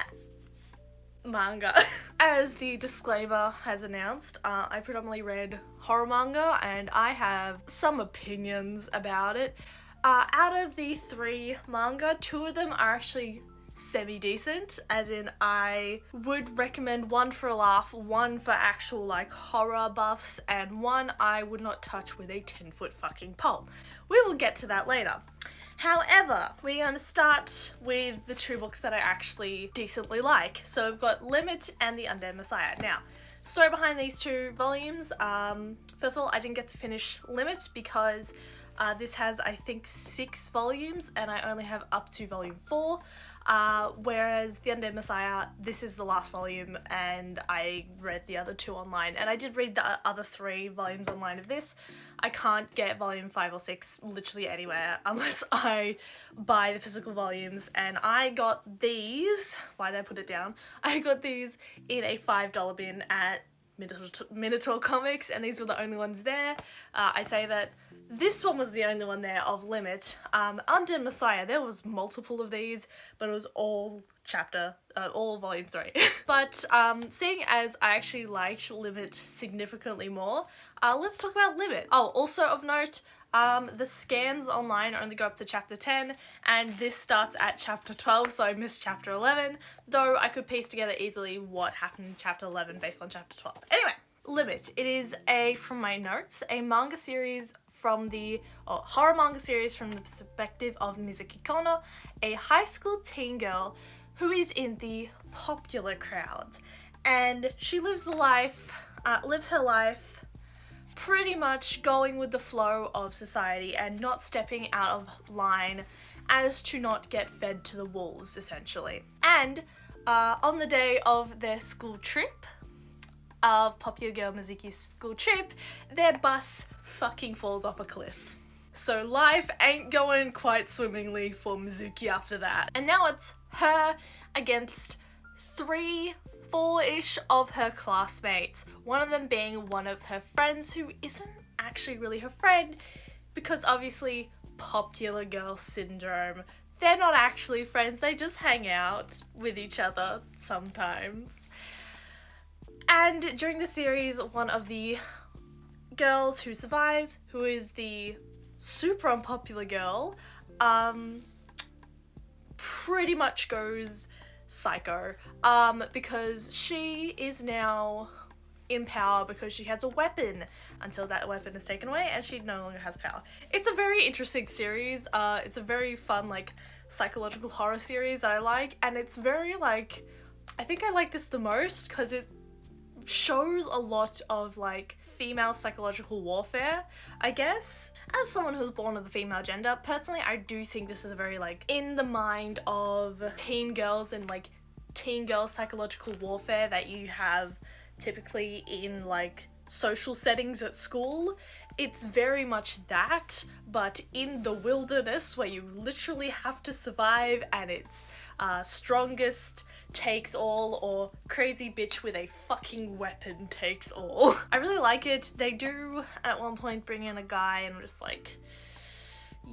manga. As the disclaimer has announced, I predominantly read horror manga and I have some opinions about it. Out of the 3 manga, 2 of them are actually semi-decent, as in I would recommend one for a laugh, one for actual like horror buffs, and one I would not touch with a 10-foot fucking pole. We will get to that later. However, we're going to start with the 2 books that I actually decently like. So we've got Limit and The Undead Messiah. Now, story behind these 2 volumes. First of all, I didn't get to finish Limit because this has, I think, 6 volumes and I only have up to volume 4. Whereas The Undead Messiah, this is the last volume and I read the other 2 online, and I did read the other 3 volumes online of this. I can't get volume 5 or 6 literally anywhere unless I buy the physical volumes, and I got these, why did I put it down? I got these in a $5 bin at Minotaur Comics, and these were the only ones there. I say that this one was the only one there of Limit. Undead Messiah, there was multiple of these, but it was all volume 3. But seeing as I actually liked Limit significantly more, let's talk about Limit. Oh, also of note, the scans online only go up to chapter 10, and this starts at chapter 12, so I missed chapter 11, though I could piece together easily what happened in chapter 11 based on chapter 12. Anyway, Limit. It is from my notes, a manga series from the horror manga series from the perspective of Mizuki Kono, a high school teen girl who is in the popular crowd, and she lives her life pretty much going with the flow of society and not stepping out of line as to not get fed to the wolves, essentially. And on the day of their school trip, of popular girl Mizuki's school trip, their bus fucking falls off a cliff. So life ain't going quite swimmingly for Mizuki after that. And now it's her against 4-ish of her classmates. One of them being one of her friends who isn't actually really her friend, because obviously popular girl syndrome, they're not actually friends, they just hang out with each other sometimes. And during the series, one of the girls who survives, who is the super unpopular girl, pretty much goes psycho, because she is now in power because she has a weapon until that weapon is taken away and she no longer has power. It's a very interesting series. It's a very fun, like, psychological horror series that I like, and it's very, like, I think I like this the most because it shows a lot of, like, female psychological warfare, I guess. As someone who's born of the female gender, personally, I do think this is a very, like, in the mind of teen girls and, like, teen girl psychological warfare that you have typically in, like, social settings at school. It's very much that, but in the wilderness where you literally have to survive, and it's strongest takes all, or crazy bitch with a fucking weapon takes all. I really like it. They do at one point bring in a guy, and I'm just like,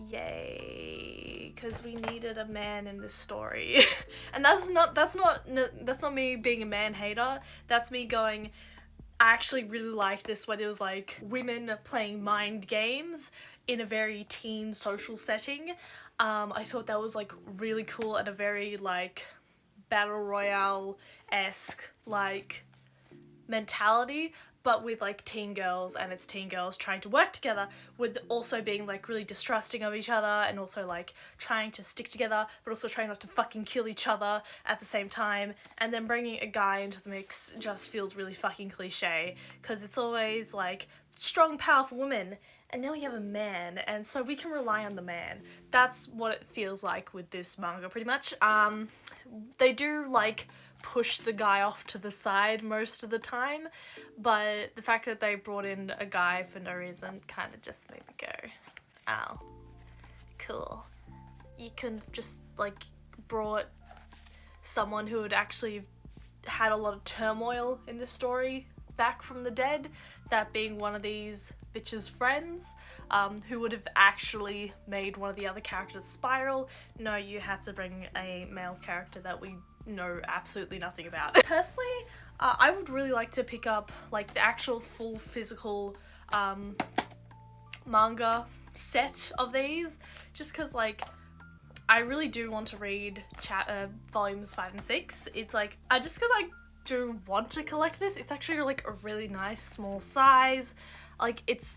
yay, because we needed a man in this story. And that's not me being a man hater. That's me going, I actually really liked this when it was like women playing mind games in a very teen social setting. I thought that was, like, really cool and a very, like, battle royale-esque, like, mentality, but with, like, teen girls, and it's teen girls trying to work together with also being, like, really distrusting of each other and also, like, trying to stick together but also trying not to fucking kill each other at the same time. And then bringing a guy into the mix just feels really fucking cliche because it's always, like, strong, powerful women, and now we have a man, and so we can rely on the man. That's what it feels like with this manga, pretty much. They do, like, push the guy off to the side most of the time, but the fact that they brought in a guy for no reason kind of just made me go, oh, cool. You could have just, like, brought someone who had actually had a lot of turmoil in the story back from the dead, that being one of these bitches' friends, who would have actually made one of the other characters spiral. No, you had to bring a male character that we know absolutely nothing about. Personally, I would really like to pick up, like, the actual full physical manga set of these, just because, like, I really do want to read volumes 5 and 6. It's like, just because I do want to collect this, it's actually, like, a really nice small size. Like, it's,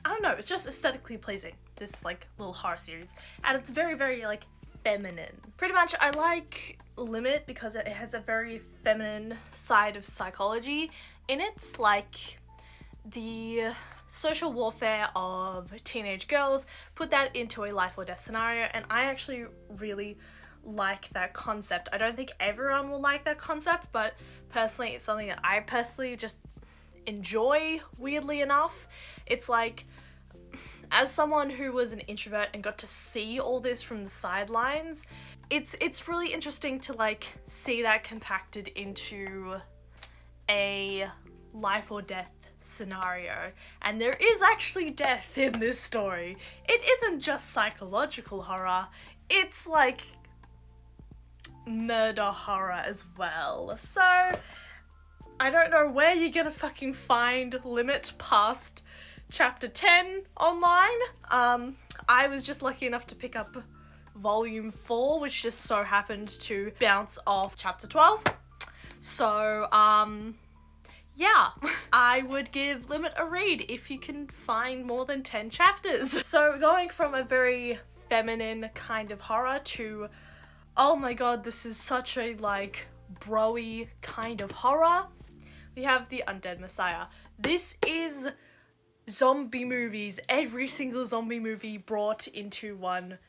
I don't know, it's just aesthetically pleasing, this, like, little horror series, and it's very, very, like, feminine. Pretty much, I like Limit because it has a very feminine side of psychology in it, like the social warfare of teenage girls, put that into a life or death scenario, and I actually really like that concept. I don't think everyone will like that concept, but personally it's something that I personally just enjoy, weirdly enough. It's like, as someone who was an introvert and got to see all this from the sidelines, it's really interesting to, like, see that compacted into a life or death scenario. And there is actually death in this story. It isn't just psychological horror, it's like murder horror as well. So I don't know where you're gonna fucking find Limit past chapter 10 online. I was just lucky enough to pick up volume 4, which just so happened to bounce off chapter 12. So, yeah, I would give Limit a read if you can find more than 10 chapters. So going from a very feminine kind of horror to, oh my god, this is such a, like, bro-y kind of horror, we have The Undead Messiah. This is zombie movies, every single zombie movie brought into one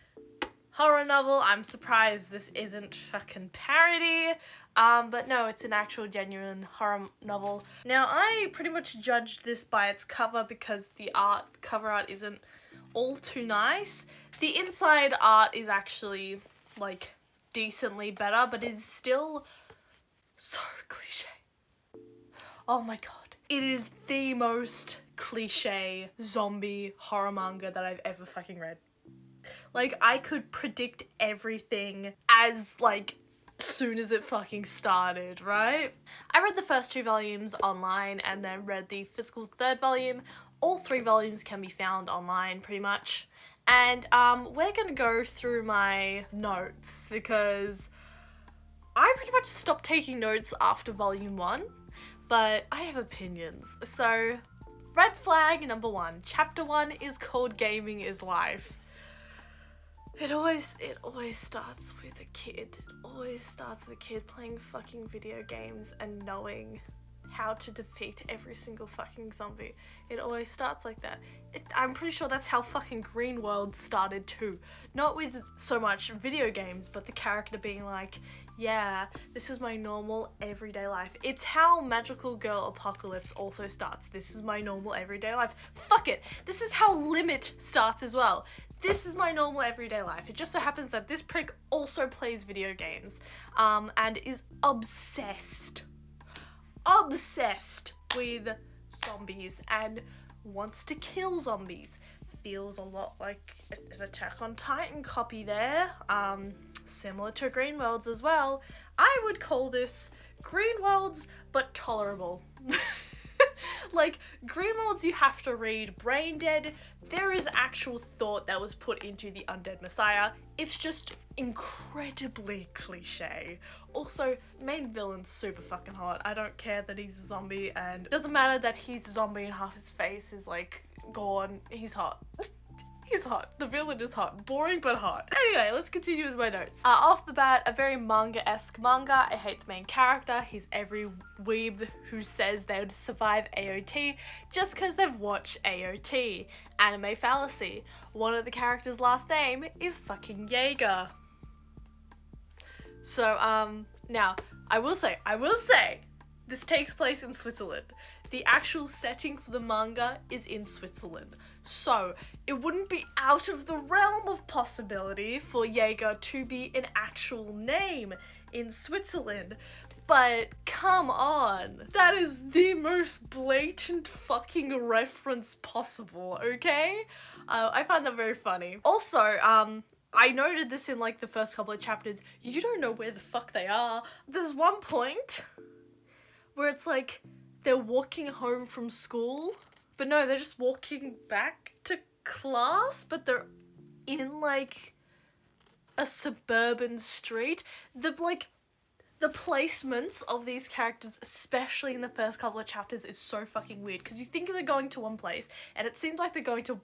horror novel. I'm surprised this isn't fucking parody, but no, it's an actual genuine horror novel. Now, I pretty much judged this by its cover because the cover art isn't all too nice. The inside art is actually, like, decently better, but is still so cliche. Oh my god. It is the most cliche zombie horror manga that I've ever fucking read. Like, I could predict everything as, like, soon as it fucking started, right? I read the first 2 volumes online and then read the physical 3rd volume. All 3 volumes can be found online, pretty much. And we're gonna go through my notes because I pretty much stopped taking notes after volume 1, but I have opinions. So, red flag number 1. Chapter 1 is called Gaming is Life. It always starts with a kid. It always starts with a kid playing fucking video games and knowing how to defeat every single fucking zombie. It always starts like that. I'm pretty sure that's how fucking Green World started too. Not with so much video games, but the character being like, yeah, this is my normal everyday life. It's how Magical Girl Apocalypse also starts. This is my normal everyday life. Fuck it. This is how Limit starts as well. This is my normal everyday life. It just so happens that this prick also plays video games, and is obsessed with zombies and wants to kill zombies. Feels a lot like an Attack on Titan copy there, similar to Green Worlds as well. I would call this Green Worlds, but tolerable. Like, Green Worlds you have to read brain dead. There is actual thought that was put into the Undead Messiah. It's just incredibly cliche. Also, main villain's super fucking hot. I don't care that he's a zombie, and it doesn't matter that he's a zombie and half his face is like gone. He's hot. He's hot. The villain is hot. Boring, but hot. Anyway, let's continue with my notes. Off the bat, a very manga-esque manga. I hate the main character. He's every weeb who says they would survive AOT just because they've watched AOT. Anime fallacy. One of the characters' last name is fucking Jaeger. So, now, I will say, this takes place in Switzerland. The actual setting for the manga is in Switzerland. So, it wouldn't be out of the realm of possibility for Jaeger to be an actual name in Switzerland. But come on, that is the most blatant fucking reference possible, okay? I find that very funny. Also, I noted this in like the first couple of chapters. You don't know where the fuck they are. There's one point where it's like they're walking home from school, but no, they're just walking back to class, but they're in like a suburban street. The placements of these characters, especially in the first couple of chapters, is so fucking weird because you think they're going to one place and it seems like they're going to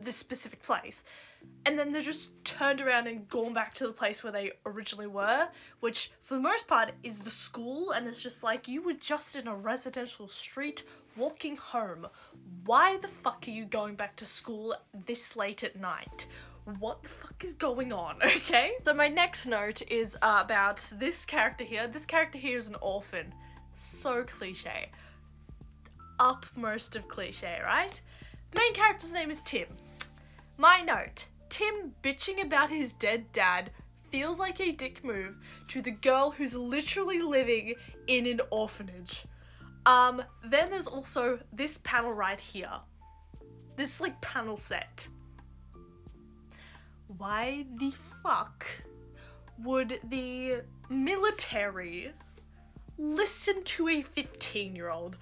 this specific place, and then they're just turned around and gone back to the place where they originally were, which for the most part is the school, and it's just like, you were just in a residential street walking home. Why the fuck are you going back to school this late at night? What the fuck is going on, okay? So my next note is about this character here. This character here is an orphan. So cliche. Upmost of cliche, right? Main character's name is Tim. My note. Tim bitching about his dead dad feels like a dick move to the girl who's literally living in an orphanage. Then there's also this panel right here. This, like, panel set. Why the fuck would the military listen to a 15-year-old?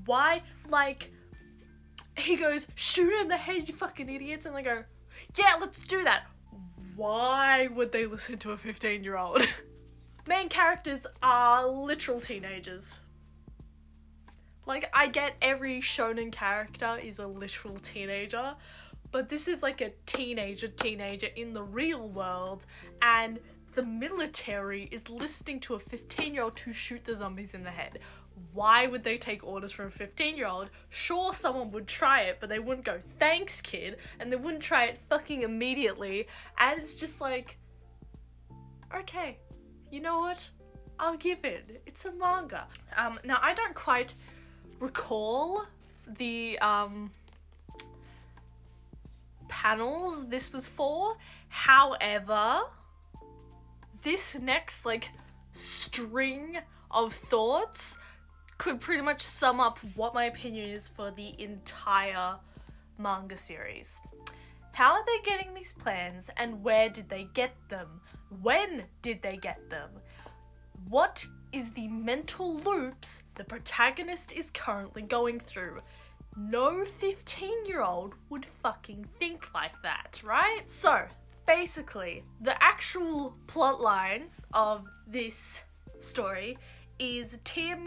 Why, like, he goes, shoot her in the head, you fucking idiots, and they go, yeah, let's do that. Why would they listen to a 15-year-old? Main characters are literal teenagers. Like, I get every shonen character is a literal teenager, but this is like a teenager in the real world, and the military is listening to a 15-year-old to shoot the zombies in the head. Why would they take orders from a 15-year-old? Sure, someone would try it, but they wouldn't go, thanks, kid, and they wouldn't try it fucking immediately, and it's just like, okay, you know what? I'll give it. It's a manga. Now, I don't quite recall the, panels this was for. However, this next, like, string of thoughts could pretty much sum up what my opinion is for the entire manga series. How are they getting these plans, and where did they get them? When did they get them? What is the mental loops the protagonist is currently going through? No 15-year-old would fucking think like that, right? So, basically, the actual plot line of this story is Tim,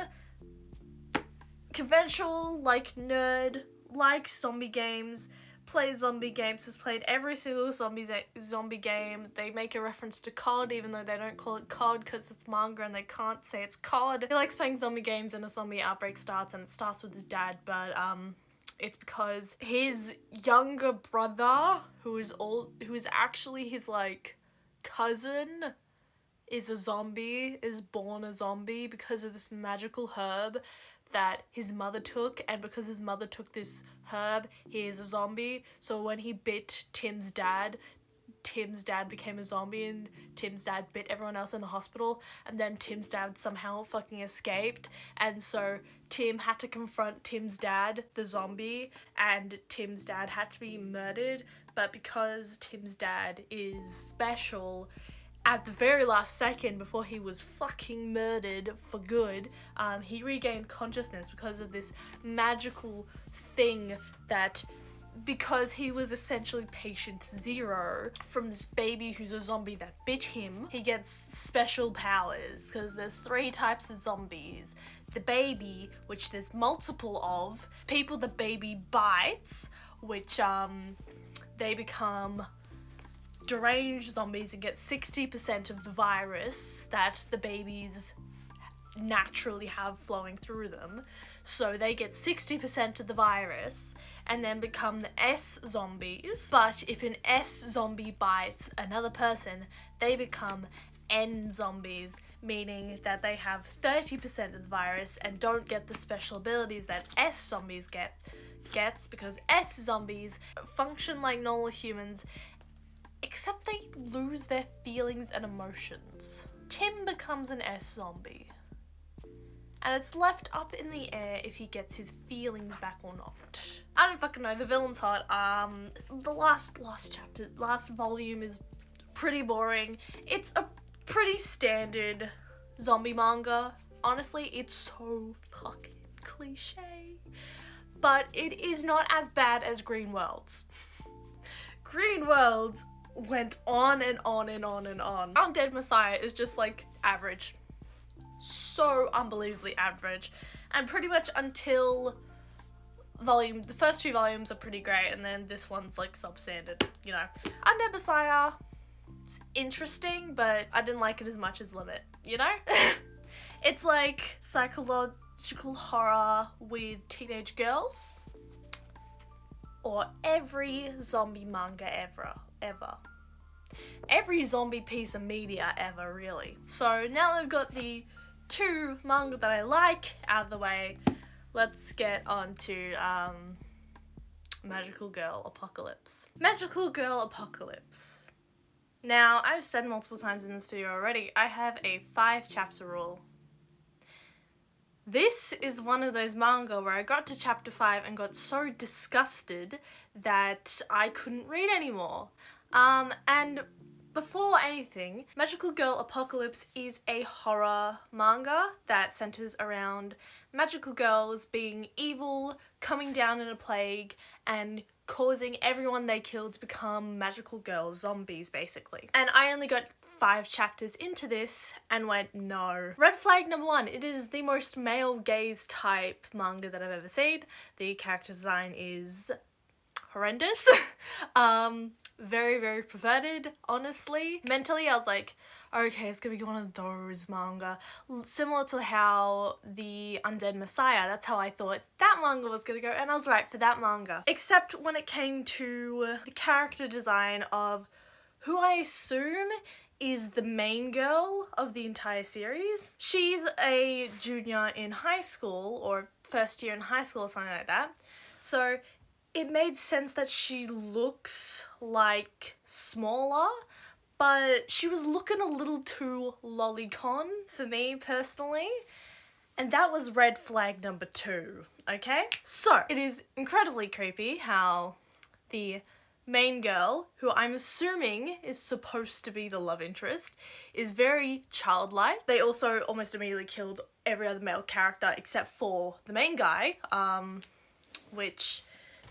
conventional, nerd, likes zombie games, plays zombie games, has played every single zombie game. They make a reference to COD, even though they don't call it COD because it's manga and they can't say it's COD. He likes playing zombie games and a zombie outbreak starts, and it starts with his dad, but it's because his younger brother, who is actually his cousin, is born a zombie because of this magical herb that his mother took, and because his mother took this herb, he is a zombie. So when he bit Tim's dad became a zombie, and Tim's dad bit everyone else in the hospital, and then Tim's dad somehow fucking escaped, and so Tim had to confront Tim's dad, the zombie, and Tim's dad had to be murdered. But because Tim's dad is special, at the very last second before he was fucking murdered for good, he regained consciousness because of this magical thing that, because he was essentially patient zero from this baby who's a zombie that bit him, he gets special powers because there's 3 types of zombies. The baby, which there's multiple of, people the baby bites, which they become deranged zombies and get 60% of the virus that the babies naturally have flowing through them. So they get 60% of the virus and then become the S zombies. But if an S zombie bites another person, they become N zombies, meaning that they have 30% of the virus and don't get the special abilities that S zombies gets, because S zombies function like normal humans, except they lose their feelings and emotions. Tim becomes an S zombie, and it's left up in the air if he gets his feelings back or not. I don't fucking know. The villain's hot. The last volume is pretty boring. It's a pretty standard zombie manga. Honestly, it's so fucking cliche, but it is not as bad as Green Worlds. Green Worlds went on and on and on and on. Undead Messiah is just average. So unbelievably average. And pretty much until the first 2 volumes are pretty great, and then this one's substandard, you know. Undead Messiah is interesting, but I didn't like it as much as Limit, you know? It's like psychological horror with teenage girls, or every zombie manga ever. Every zombie piece of media ever, really. So now that I've got the 2 manga that I like out of the way, let's get on to Magical Girl Apocalypse. Magical Girl Apocalypse. Now, I've said multiple times in this video already, I have a 5-chapter rule. This is one of those manga where I got to chapter 5 and got so disgusted that I couldn't read anymore. And before anything, Magical Girl Apocalypse is a horror manga that centers around magical girls being evil, coming down in a plague, and causing everyone they kill to become magical girls, zombies basically. And I only got 5 chapters into this and went, no. Red flag number 1, it is the most male gaze type manga that I've ever seen. The character design is horrendous. Very, very perverted, honestly. Mentally, I was like, okay, it's gonna be one of those manga. Similar to how the Undead Messiah, that's how I thought that manga was gonna go, and I was right for that manga. Except when it came to the character design of who I assume is the main girl of the entire series. She's a junior in high school, or first year in high school or something like that. So it made sense that she looks smaller, but she was looking a little too lolicon for me personally, and that was red flag number 2, okay? So, it is incredibly creepy how the main girl, who I'm assuming is supposed to be the love interest, is very childlike. They also almost immediately killed every other male character except for the main guy, which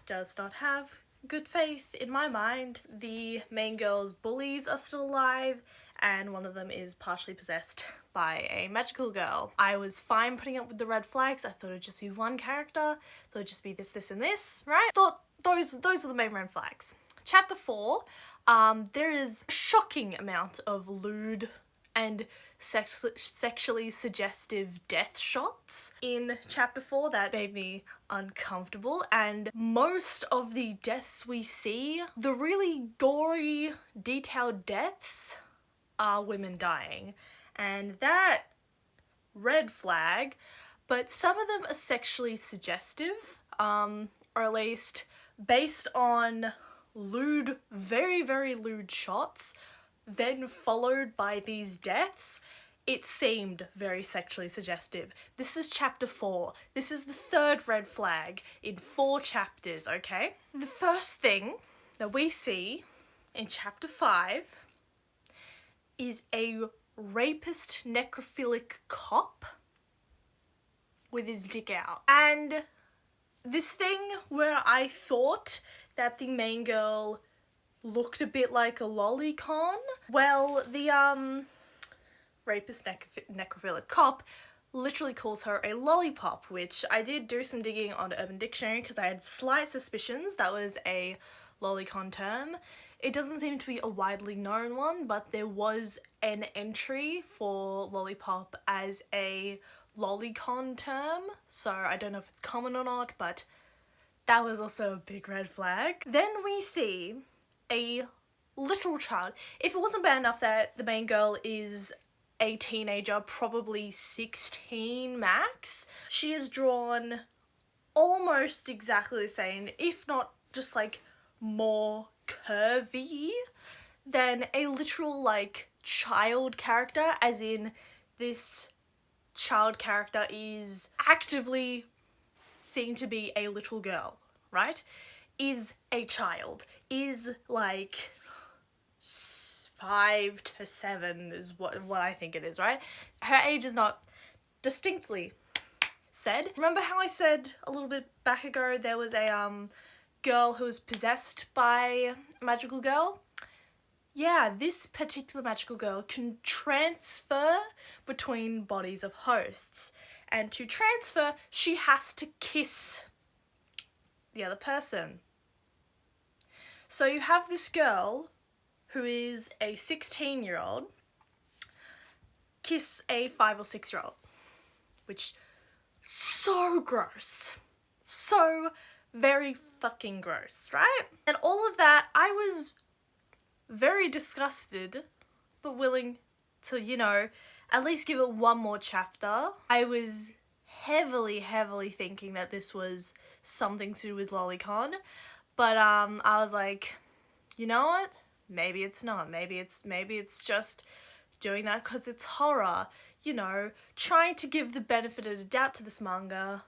does not have good faith in my mind. The main girl's bullies are still alive, and one of them is partially possessed by a magical girl. I was fine putting up with the red flags. I thought it'd just be one character. Thought it'd just be this, this, and this, right? Thought those were the main red flags. Chapter 4, there is a shocking amount of lewd and sexually suggestive death shots in chapter 4 that made me uncomfortable, and most of the deaths we see, the really gory, detailed deaths, are women dying, and that red flag, but some of them are sexually suggestive, or at least based on lewd, very, very lewd shots, then followed by these deaths. It seemed very sexually suggestive. This is chapter 4. This is the third red flag in 4 chapters, okay? The first thing that we see in chapter 5 is a rapist necrophilic cop with his dick out. And this thing where I thought that the main girl looked a bit like a lolicon, well, the rapist necrophilic cop literally calls her a lollipop, which I did do some digging on Urban Dictionary because I had slight suspicions that was a lolicon term. It doesn't seem to be a widely known one, but there was an entry for lollipop as a lolicon term, so I don't know if it's common or not, but that was also a big red flag. Then we see a literal child. If it wasn't bad enough that the main girl is a teenager, probably 16 max, she is drawn almost exactly the same, if not just like more curvy than a literal like child character, as in this child character is actively seen to be a little girl, right? Is a child, is like 5 to 7 is what I think it is, right? Her age is not distinctly said. Remember how I said a little bit back ago there was a girl who was possessed by a magical girl? Yeah, this particular magical girl can transfer between bodies of hosts. And to transfer, she has to kiss the other person. So you have this girl who is a 16-year-old kiss a 5 or 6-year-old, which so gross. So very fucking gross, right? And all of that, I was very disgusted, but willing to, you know, at least give it one more chapter. I was heavily thinking that this was something to do with lolicon, but I was like, you know what? Maybe it's not. Maybe it's just doing that because it's horror. You know, trying to give the benefit of the doubt to this manga.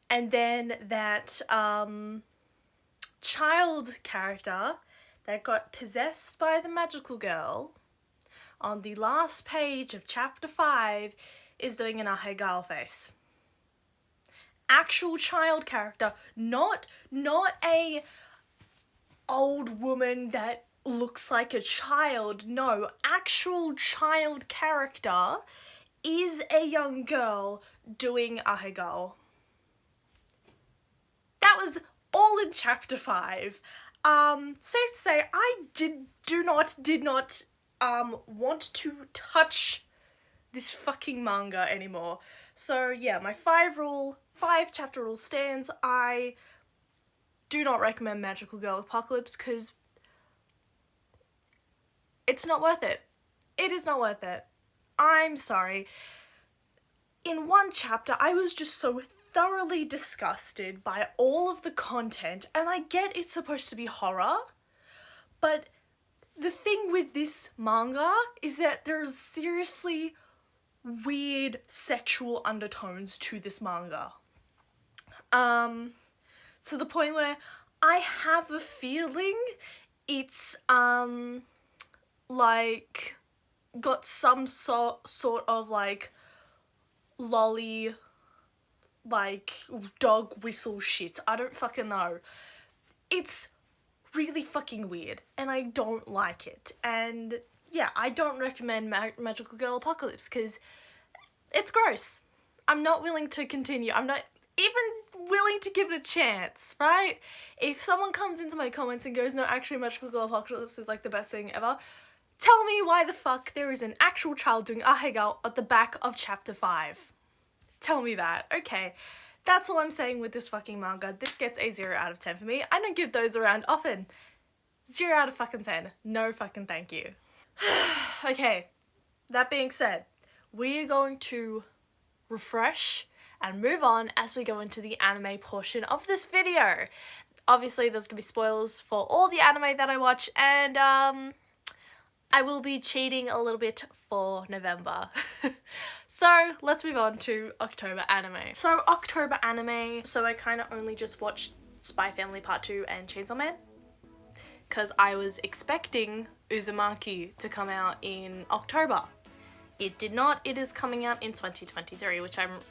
And then that child character that got possessed by the magical girl on the last page of chapter 5 is doing an ahegao face. Actual child character, not a old woman that looks like a child. No, actual child character is a young girl doing ahegao. That was all in chapter 5. Safe to say, I did not want to touch this fucking manga anymore. So yeah, my 5 chapter rule stands. I do not recommend Magical Girl Apocalypse because it's not worth it. It is not worth it. I'm sorry. In one chapter, I was just so thoroughly disgusted by all of the content, and I get it's supposed to be horror, but the thing with this manga is that there's seriously weird sexual undertones to this manga. To the point where I have a feeling it's like got some sort of like lolly like dog whistle shit. I don't fucking know. It's really fucking weird and I don't like it. And yeah, I don't recommend Magical Girl Apocalypse because it's gross. I'm not willing to continue. I'm not even willing to give it a chance, right? If someone comes into my comments and goes, no, actually Magical Girl Apocalypse is like the best thing ever, tell me why the fuck there is an actual child doing ahegao at the back of chapter 5. Tell me that. Okay. That's all I'm saying with this fucking manga. This gets a 0 out of 10 for me. I don't give those around often. 0 out of fucking 10. No fucking thank you. Okay. That being said, we are going to refresh and move on as we go into the anime portion of this video. Obviously, there's gonna be spoilers for all the anime that I watch, and I will be cheating a little bit for November. So let's move on to October anime. So October anime, so I kind of only just watched Spy Family Part 2 and Chainsaw Man, because I was expecting Uzumaki to come out in October. It did not. It is coming out in 2023, which I'm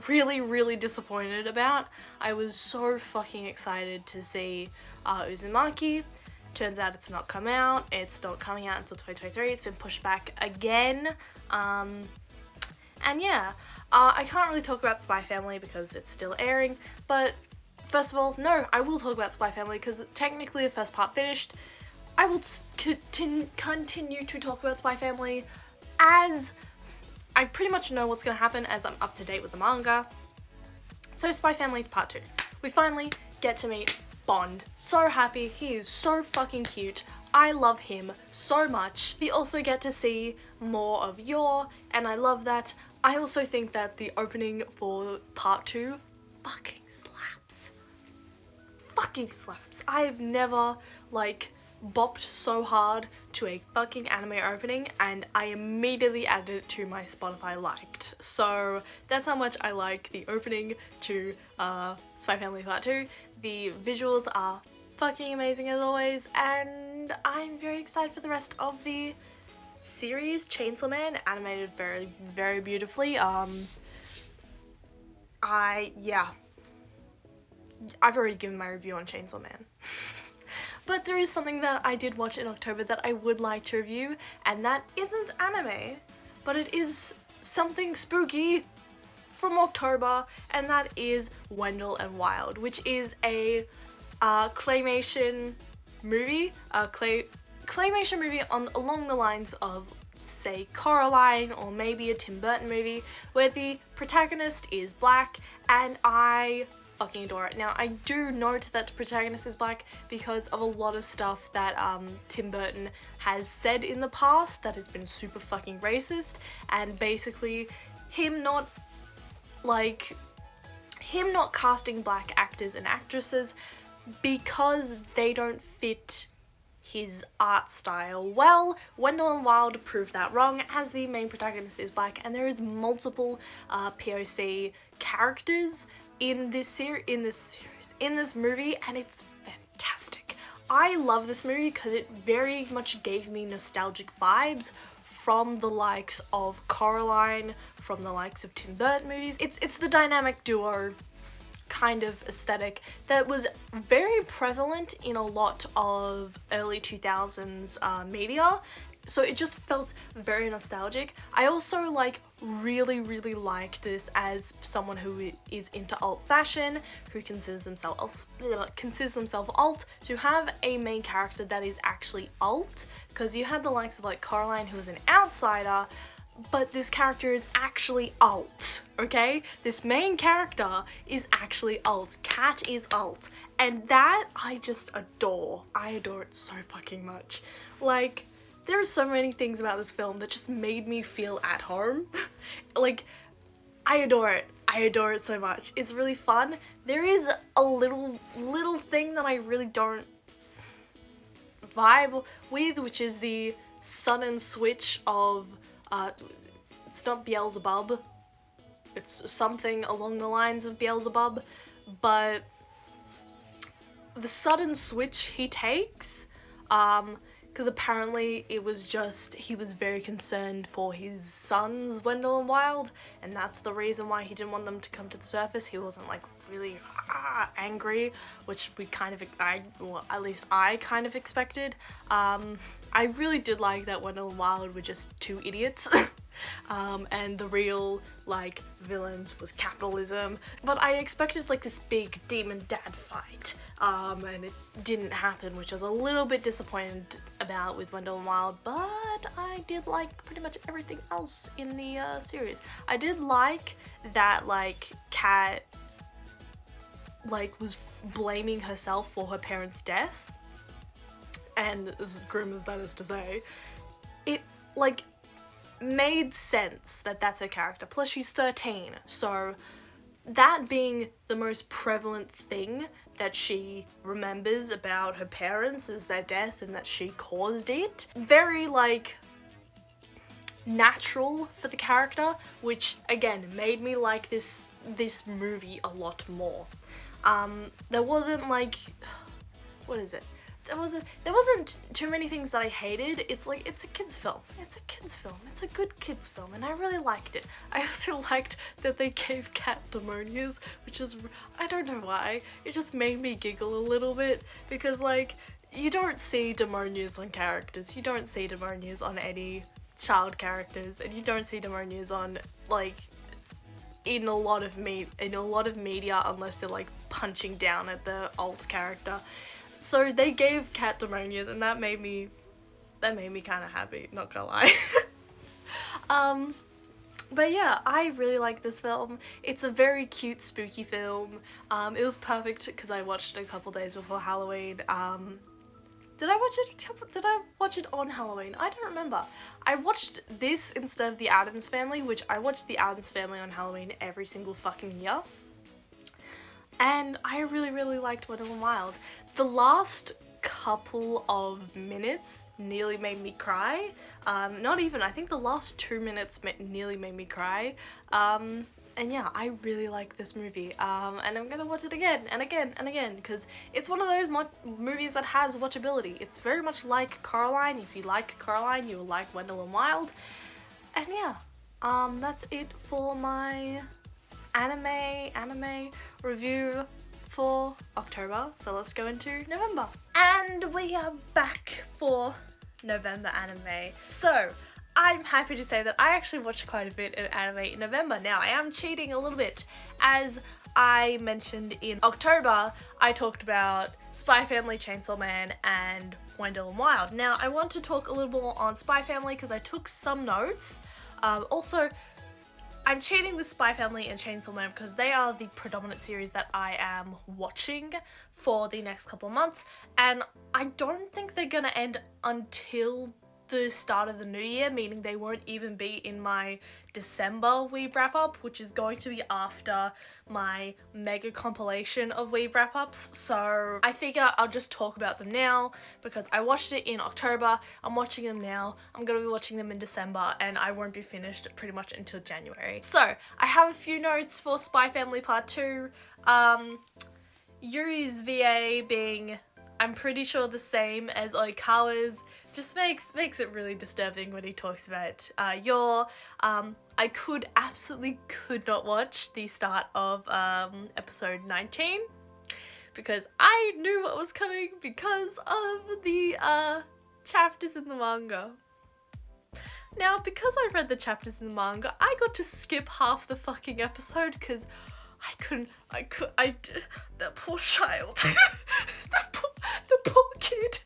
really disappointed about. I was so fucking excited to see Uzumaki. Turns out it's not come out. It's not coming out until 2023. It's been pushed back again. And yeah, I can't really talk about Spy Family because it's still airing, but first of all, no, I will talk about Spy Family because technically the first part finished. I will continue to talk about Spy Family as I pretty much know what's going to happen as I'm up to date with the manga. So Spy Family Part 2. We finally get to meet Bond. So happy. He is so fucking cute. I love him so much. We also get to see more of Yor, and I love that. I also think that the opening for Part 2 fucking slaps. Fucking slaps. I've never, like, bopped so hard to a fucking anime opening, and I immediately added it to my Spotify liked. So that's how much I like the opening to Spy Family Part 2. The visuals are fucking amazing as always, and I'm very excited for the rest of the series. Chainsaw Man, animated very beautifully. I've already given my review on Chainsaw Man. But there is something that I did watch in October that I would like to review, and that isn't anime, but it is something spooky from October, and that is Wendell and Wild, which is a claymation movie, claymation movie along the lines of, say, Coraline, or maybe a Tim Burton movie, where the protagonist is black, and I fucking adore it. Now, I do note that the protagonist is black because of a lot of stuff that Tim Burton has said in the past that has been super fucking racist, and basically him not casting black actors and actresses because they don't fit his art style. Well, Wendell and Wild proved that wrong, as the main protagonist is black, and there is multiple POC characters in this movie, and it's fantastic. I love this movie because it very much gave me nostalgic vibes from the likes of Coraline, from the likes of Tim Burton movies. It's the dynamic duo kind of aesthetic that was very prevalent in a lot of early 2000s media, so it just felt very nostalgic. I also really liked this as someone who is into alt fashion, who considers themselves alt, to have a main character that is actually alt, because you had the likes of Coraline, who was an outsider, but this character is actually alt, okay? This main character is actually alt. Cat is alt. And that I just adore. I adore it so fucking much. There are so many things about this film that just made me feel at home. I adore it. I adore it so much. It's really fun. There is a little thing that I really don't vibe with, which is the sudden switch of it's not Beelzebub, it's something along the lines of Beelzebub, but the sudden switch he takes, because apparently it was just, he was very concerned for his sons, Wendell and Wild, and that's the reason why he didn't want them to come to the surface. He wasn't like really angry, which we kind of, at least I kind of expected. I really did like that Wendell and Wild were just two idiots. And the real, like, villains was capitalism. But I expected, like, this big demon dad fight, and it didn't happen, which I was a little bit disappointed about with Wendell and Wild, but I did like pretty much everything else in the series. I did like that, like, Kat, like, was blaming herself for her parents' death, and as grim as that is to say, it, like, made sense that that's her character. Plus she's 13, so that being the most prevalent thing that she remembers about her parents is their death and that she caused it. Very, like, natural for the character, which again made me like this movie a lot more. There wasn't, like, what is it? There wasn't too many things that I hated. It's like, it's a kid's film. It's a kid's film. It's a good kid's film, and I really liked it. I also liked that they gave Kat demonias, which is, I don't know why, it just made me giggle a little bit, because, like, you don't see demonias on characters. You don't see demonias on any child characters, and you don't see demonias on, like, in a lot of media unless they're, like, punching down at the alt character. So they gave Kat demonias, and that made me kind of happy, not gonna lie. But yeah, I really like this film. It's a very cute, spooky film. It was perfect because I watched it a couple days before Halloween. Did I watch it on Halloween? I don't remember. I watched this instead of The Addams Family, which I watched The Addams Family on Halloween every single fucking year. And I really, really liked Wendell and Wild. The last couple of minutes nearly made me cry. Not even, I think the last 2 minutes nearly made me cry. And yeah, I really like this movie. And I'm gonna watch it again and again and again, because it's one of those movies that has watchability. It's very much like Coraline. If you like Coraline, you'll like Wendell and Wild. And yeah, that's it for my anime review for October, so let's go into November. And we are back for November anime. So, I'm happy to say that I actually watched quite a bit of anime in November. Now, I am cheating a little bit. As I mentioned in October, I talked about Spy Family, Chainsaw Man, and Wendell and Wild. Now, I want to talk a little more on Spy Family because I took some notes. Also, I'm cheating with Spy Family and Chainsaw Man because they are the predominant series that I am watching for the next couple of months, and I don't think they're gonna end until the start of the new year, meaning they won't even be in my December Weeb Wrap Up, which is going to be after my mega compilation of Weeb Wrap Ups. So I figure I'll just talk about them now because I watched it in October, I'm watching them now, I'm going to be watching them in December, and I won't be finished pretty much until January. So I have a few notes for Spy Family Part 2. Yuri's VA being, I'm pretty sure, the same as Oikawa's just makes it really disturbing when he talks about Yor. I absolutely could not watch the start of episode 19 because I knew what was coming because of the chapters in the manga. Now, because I read the chapters in the manga, I got to skip half the fucking episode because that poor child, the poor kid,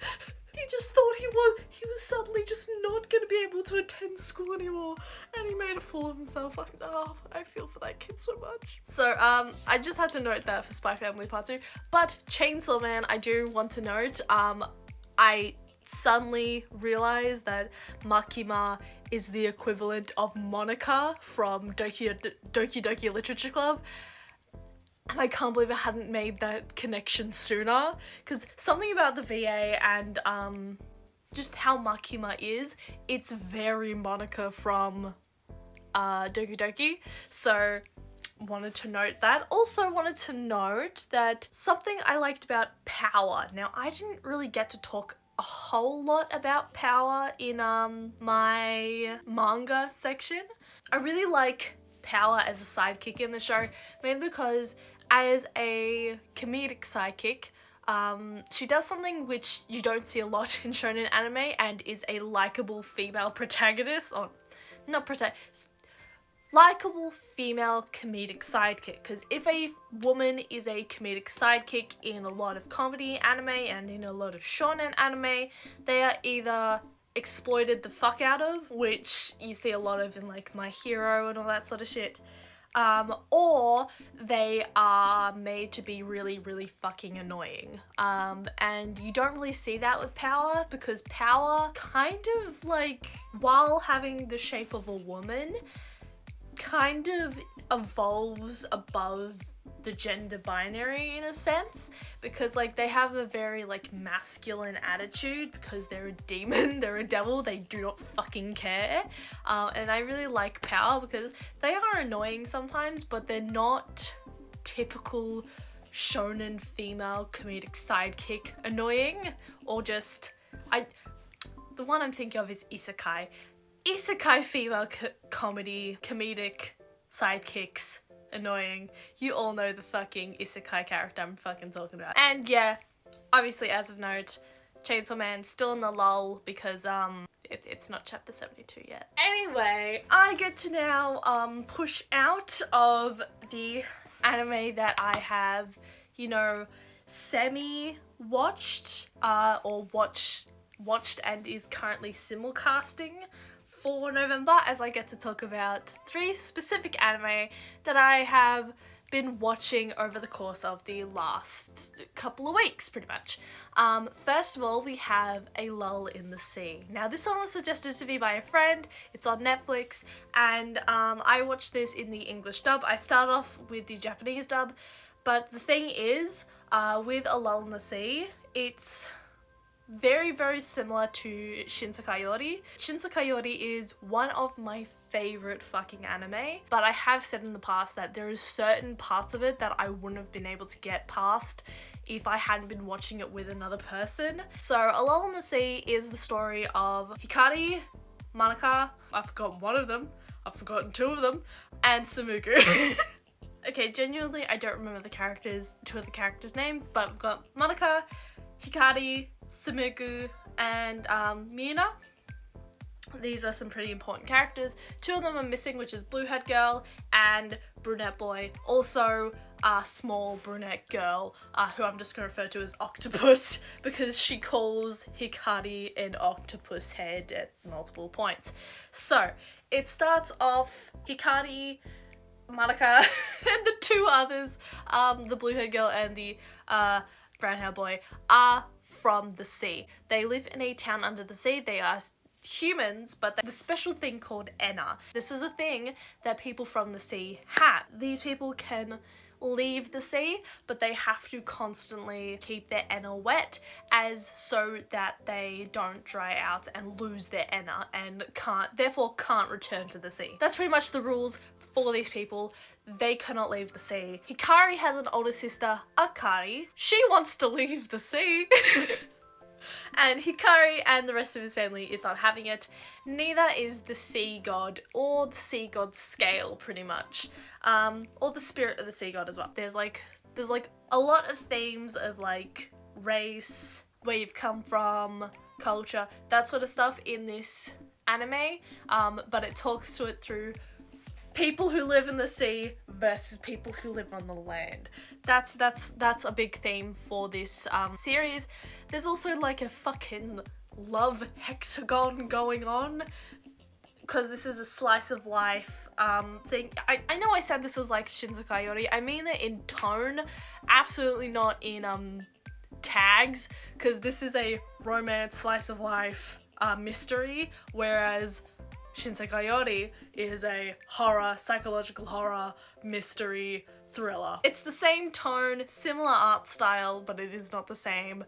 he just thought he was suddenly just not gonna be able to attend school anymore, and he made a fool of himself. I feel for that kid so much. So, I just had to note that for Spy Family Part 2, but Chainsaw Man, I do want to note, I suddenly realized that Makima is the equivalent of Monica from Doki Doki Literature Club. And I can't believe I hadn't made that connection sooner, because something about the VA and just how Makima is, it's very Monica from Doki Doki. So wanted to note that. Also wanted to note that something I liked about Power. Now, I didn't really get to talk a whole lot about Power in my manga section. I really like Power as a sidekick in the show, mainly because as a comedic sidekick, she does something which you don't see a lot in shonen anime and is a likable female protagonist, or not protagonist, likable female comedic sidekick. Because if a woman is a comedic sidekick in a lot of comedy anime and in a lot of shonen anime, they are either exploited the fuck out of, which you see a lot of in like My Hero and all that sort of shit, or they are made to be really, really fucking annoying. And you don't really see that with Power, because Power kind of like, while having the shape of a woman, kind of evolves above the gender binary in a sense, because like they have a very like masculine attitude because they're a demon, they're a devil, they do not fucking care. And I really like Power because they are annoying sometimes, but they're not typical shonen female comedic sidekick annoying, or just, the one I'm thinking of is Isekai. Isekai female comedic sidekicks annoying. You all know the fucking isekai character I'm fucking talking about. And yeah, obviously as of note, Chainsaw Man still in the lull because it's not chapter 72 yet. Anyway, I get to now push out of the anime that I have, you know, semi-watched or watched and is currently simulcasting for November, as I get to talk about 3 specific anime that I have been watching over the course of the last couple of weeks, pretty much. First of all, we have A Lull in the Sea. Now, this one was suggested to me by a friend. It's on Netflix, and I watched this in the English dub. I started off with the Japanese dub, but the thing is, with A Lull in the Sea, it's very, very similar to Shinsakayori. Shinsakayori is one of my favorite fucking anime, but I have said in the past that there is certain parts of it that I wouldn't have been able to get past if I hadn't been watching it with another person. So A Lull in the Sea is the story of Hikari, Manaka, I've forgotten one of them, I've forgotten 2 of them, and Sumuku. Okay, genuinely I don't remember 2 of the characters' names, but we've got Manaka, Hikari, Sumuku, and Mina. These are some pretty important characters. 2 of them are missing, which is Blue-Haired Girl and Brunette Boy. Also, a small brunette girl, who I'm just going to refer to as Octopus, because she calls Hikari an octopus head at multiple points. So, it starts off Hikari, Manaka, and the 2 others, the Blue-Haired Girl and the brown-haired boy, are from the sea. They live in a town under the sea. They are humans, but the special thing called Enna. This is a thing that people from the sea have. These people can leave the sea, but they have to constantly keep their Enna wet, as so that they don't dry out and lose their Enna and therefore can't return to the sea. That's pretty much the rules for these people. They cannot leave the sea. Hikari has an older sister, Akari. She wants to leave the sea. And Hikari and the rest of his family is not having it. Neither is the sea god, or the sea god's scale, pretty much. Or the spirit of the sea god as well. There's like a lot of themes of like race, where you've come from, culture, that sort of stuff in this anime. But it talks to it through people who live in the sea versus people who live on the land. That's a big theme for this series. There's also like a fucking love hexagon going on, because this is a slice of life thing. I know I said this was like Shinsakayori. I mean it in tone, absolutely not in tags, because this is a romance slice of life mystery, whereas Shinsakayori is a horror, psychological horror, mystery, thriller. It's the same tone, similar art style, but it is not the same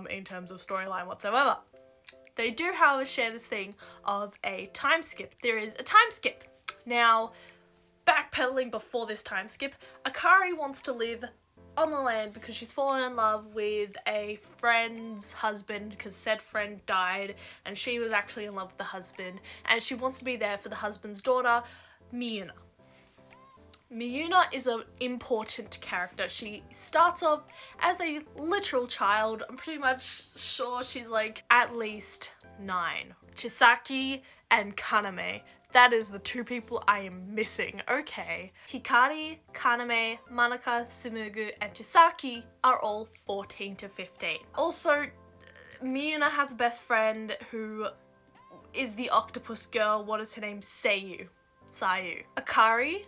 in terms of storyline whatsoever. They do, however, share this thing of a time skip. There is a time skip. Now, back backpedaling before this time skip, Akari wants to live on the land because she's fallen in love with a friend's husband because said friend died and she was actually in love with the husband, and she wants to be there for the husband's daughter, Miyuna. Miyuna is an important character. She starts off as a literal child. I'm pretty much sure she's like at least 9. Chisaki and Kaname. That is the 2 people I am missing, okay. Hikari, Kaname, Manaka, Tsumugu, and Chisaki are all 14 to 15. Also, Miyuna has a best friend who is the octopus girl. What is her name? Sayu. Akari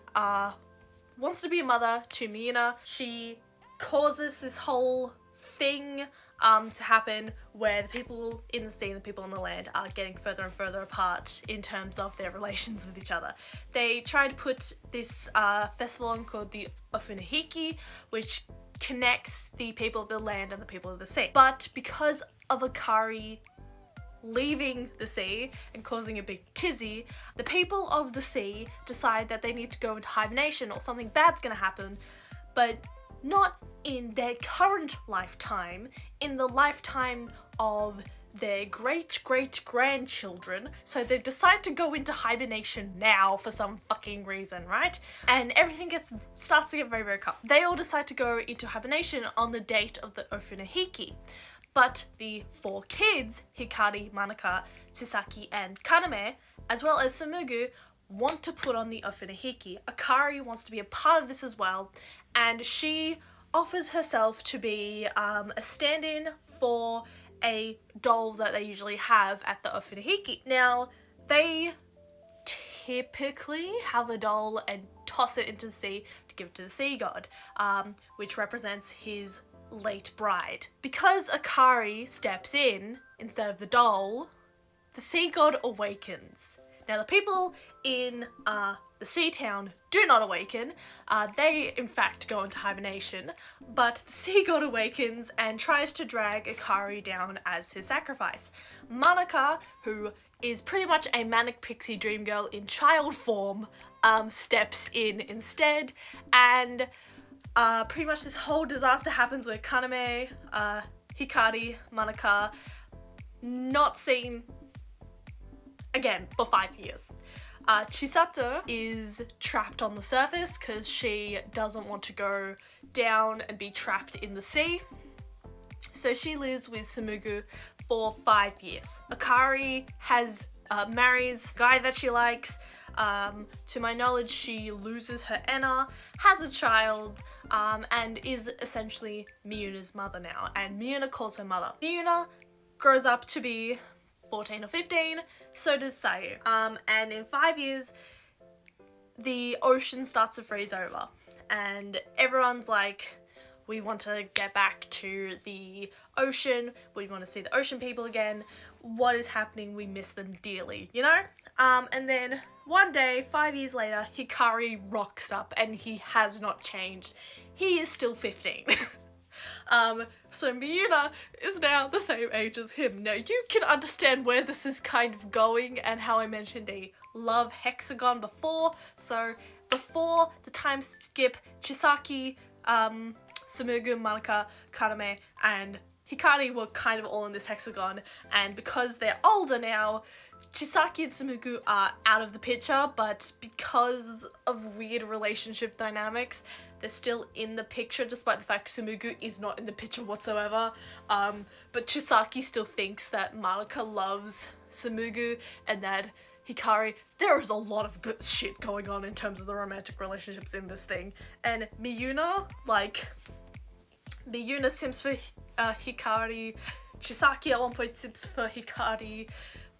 wants to be a mother to Miyuna. She causes this whole thing to happen where the people in the sea and the people on the land are getting further and further apart in terms of their relations with each other. They try to put this festival on called the Ofunahiki, which connects the people of the land and the people of the sea. But because of Akari leaving the sea and causing a big tizzy, the people of the sea decide that they need to go into hibernation or something bad's gonna happen, but not in their current lifetime, in the lifetime of their great-great-grandchildren. So they decide to go into hibernation now for some fucking reason, right? And everything starts to get very, very calm. They all decide to go into hibernation on the date of the Ofunahiki. But the 4 kids, Hikari, Manaka, Chisaki, and Kaname, as well as Tsumugu, want to put on the Ofunahiki. Akari wants to be a part of this as well, and she offers herself to be a stand-in for a doll that they usually have at the Ofunahiki. Now, they typically have a doll and toss it into the sea to give it to the sea god, which represents his late bride. Because Akari steps in instead of the doll, the sea god awakens. Now, the people in the sea town do not awaken. They, in fact, go into hibernation, but the sea god awakens and tries to drag Akari down as his sacrifice. Manaka, who is pretty much a manic pixie dream girl in child form, steps in instead, and pretty much this whole disaster happens where Kaname, Hikari, Manaka, not seen again for 5 years. Chisato is trapped on the surface because she doesn't want to go down and be trapped in the sea. So she lives with Tsumugu for 5 years. Akari marries a guy that she likes. To my knowledge, she loses her Enna, has a child, and is essentially Miyuna's mother now. And Miyuna calls her mother. Miyuna grows up to be 14 or 15, so does Sayu. And in 5 years, the ocean starts to freeze over. And everyone's like, we want to get back to the ocean, we want to see the ocean people again, what is happening, we miss them dearly, you know? And then one day, 5 years later, Hikari rocks up and he has not changed. He is still 15. So Miyuna is now the same age as him. Now you can understand where this is kind of going and how I mentioned a love hexagon before. So before the time skip, Chisaki, Tsumugu, Manaka, Kaname, and Hikari were kind of all in this hexagon, and because they're older now, Chisaki and Tsumugu are out of the picture, but because of weird relationship dynamics, they're still in the picture, despite the fact Tsumugu is not in the picture whatsoever. But Chisaki still thinks that Manaka loves Tsumugu, and that Hikari, there is a lot of good shit going on in terms of the romantic relationships in this thing. And Miyuna sims for Hikari, Chisaki at one point sims for Hikari,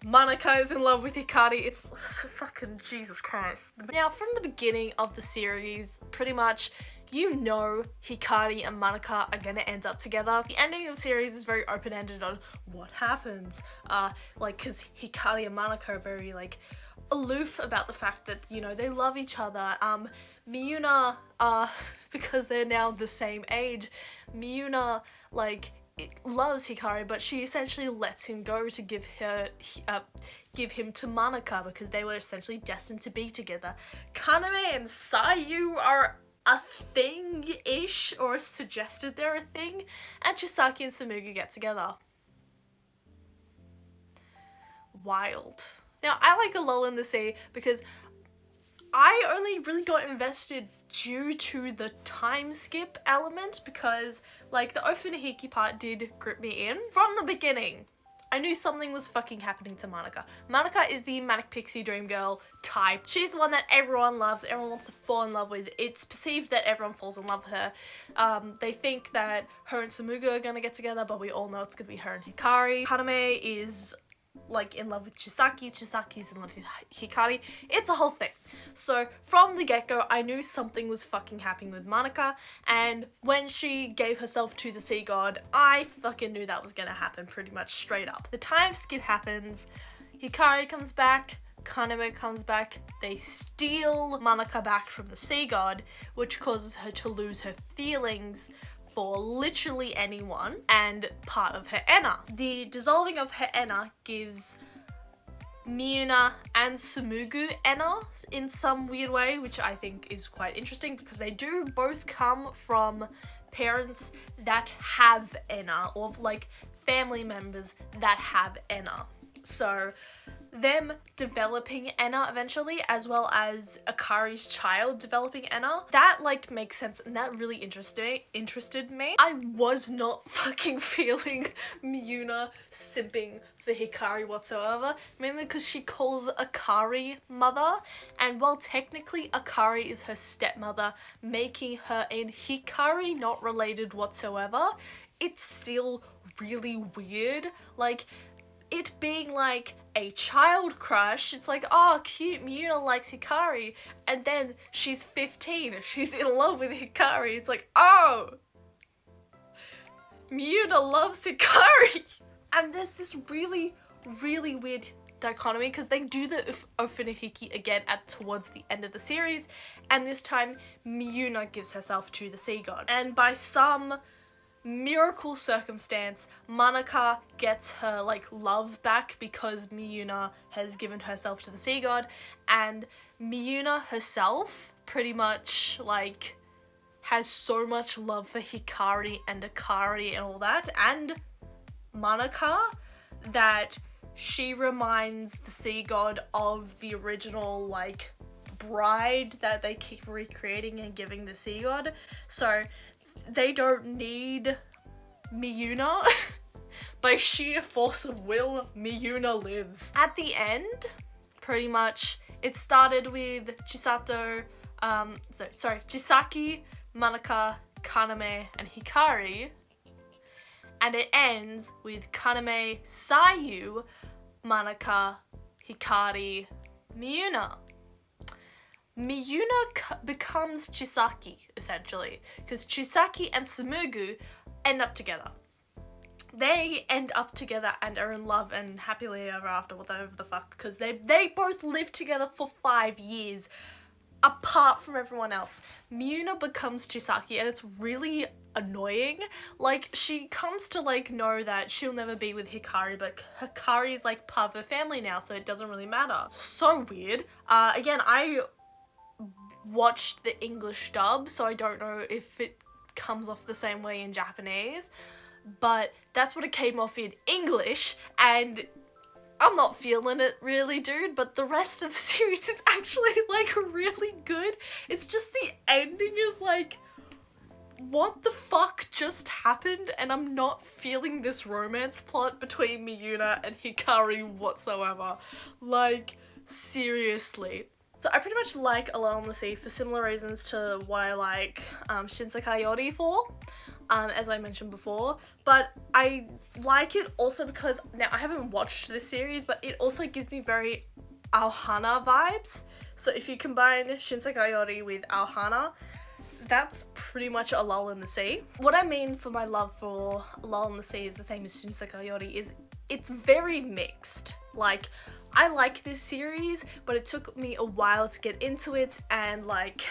Manaka is in love with Hikari. It's fucking Jesus Christ. Now, from the beginning of the series, pretty much, you know Hikari and Manaka are gonna end up together. The ending of the series is very open-ended on what happens. Because Hikari and Manaka are very, aloof about the fact that, they love each other. Miyuna, because they're now the same age, Miyuna, loves Hikari, but she essentially lets him go to give him to Manaka because they were essentially destined to be together. Kaname and Sayu are a thing-ish, or suggested they're a thing, and Chisaki and Tsumugi get together. Wild. Now, I like A Lull in the Sea because I only really got invested due to the time skip element, because like the Ofunahiki part did grip me in from the beginning. I knew something was fucking happening to Manaka. Manaka is the manic pixie dream girl type. She's the one that everyone loves, everyone wants to fall in love with. It's perceived that everyone falls in love with her. They think that her and Tsumugi are gonna get together, but we all know it's gonna be her and Hikari. Kaname is like in love with Chisaki, Chisaki's in love with Hikari. It's a whole thing. So from the get-go, I knew something was fucking happening with Manaka, and when she gave herself to the sea god, I fucking knew that was gonna happen pretty much straight up. The time skip happens, Hikari comes back, Kaname comes back, they steal Manaka back from the sea god, which causes her to lose her feelings for literally anyone and part of her Ena. The dissolving of her Ena gives Miyuna and Tsumugi Ena in some weird way, which I think is quite interesting because they do both come from parents that have Ena, or like family members that have Ena. So them developing Ena eventually, as well as Akari's child developing Ena, that like makes sense, and that really interested me. I was not fucking feeling Miyuna simping for Hikari whatsoever, mainly because she calls Akari mother, and while technically Akari is her stepmother, making her and Hikari not related whatsoever, it's still really weird. Like, it being like a child crush, it's like, oh cute, Miyuna likes Hikari, and then she's 15, she's in love with Hikari, it's like, oh, Miyuna loves Hikari. And there's this really weird dichotomy because they do the Ofunahiki again towards the end of the series, and this time Miyuna gives herself to the sea god, and by some miracle circumstance, Manaka gets her like love back because Miyuna has given herself to the sea god, and Miyuna herself pretty much like has so much love for Hikari and Akari and all that, and Manaka, that she reminds the sea god of the original like bride that they keep recreating and giving the sea god. So they don't need Miyuna. By sheer force of will, Miyuna lives. At the end, pretty much, it started with Chisaki, Manaka, Kaname, and Hikari, and it ends with Kaname, Sayu, Manaka, Hikari, Miyuna. Miyuna becomes Chisaki, essentially, because Chisaki and Tsumugi end up together. They end up together and are in love and happily ever after, whatever the fuck, because they both live together for 5 years, apart from everyone else. Miyuna becomes Chisaki, and it's really annoying. Like, she comes to like know that she'll never be with Hikari, but Hikari is like part of her family now, so it doesn't really matter. So weird. Again, I watched the English dub, so I don't know if it comes off the same way in Japanese, but that's what it came off in English, and I'm not feeling it really, dude, but the rest of the series is actually like really good. It's just the ending is like, what the fuck just happened? And I'm not feeling this romance plot between Miyuna and Hikari whatsoever. Like, seriously. So I pretty much like A Lull in the Sea for similar reasons to what I like Shinsekai Yori for, as I mentioned before, but I like it also because, now I haven't watched this series, but it also gives me very Aohana vibes. So if you combine Shinsekai Yori with Aohana, that's pretty much A Lull in the Sea. What I mean for my love for A Lull in the Sea is the same as Shinsekai Yori, is it's very mixed. Like, I like this series, but it took me a while to get into it, and like,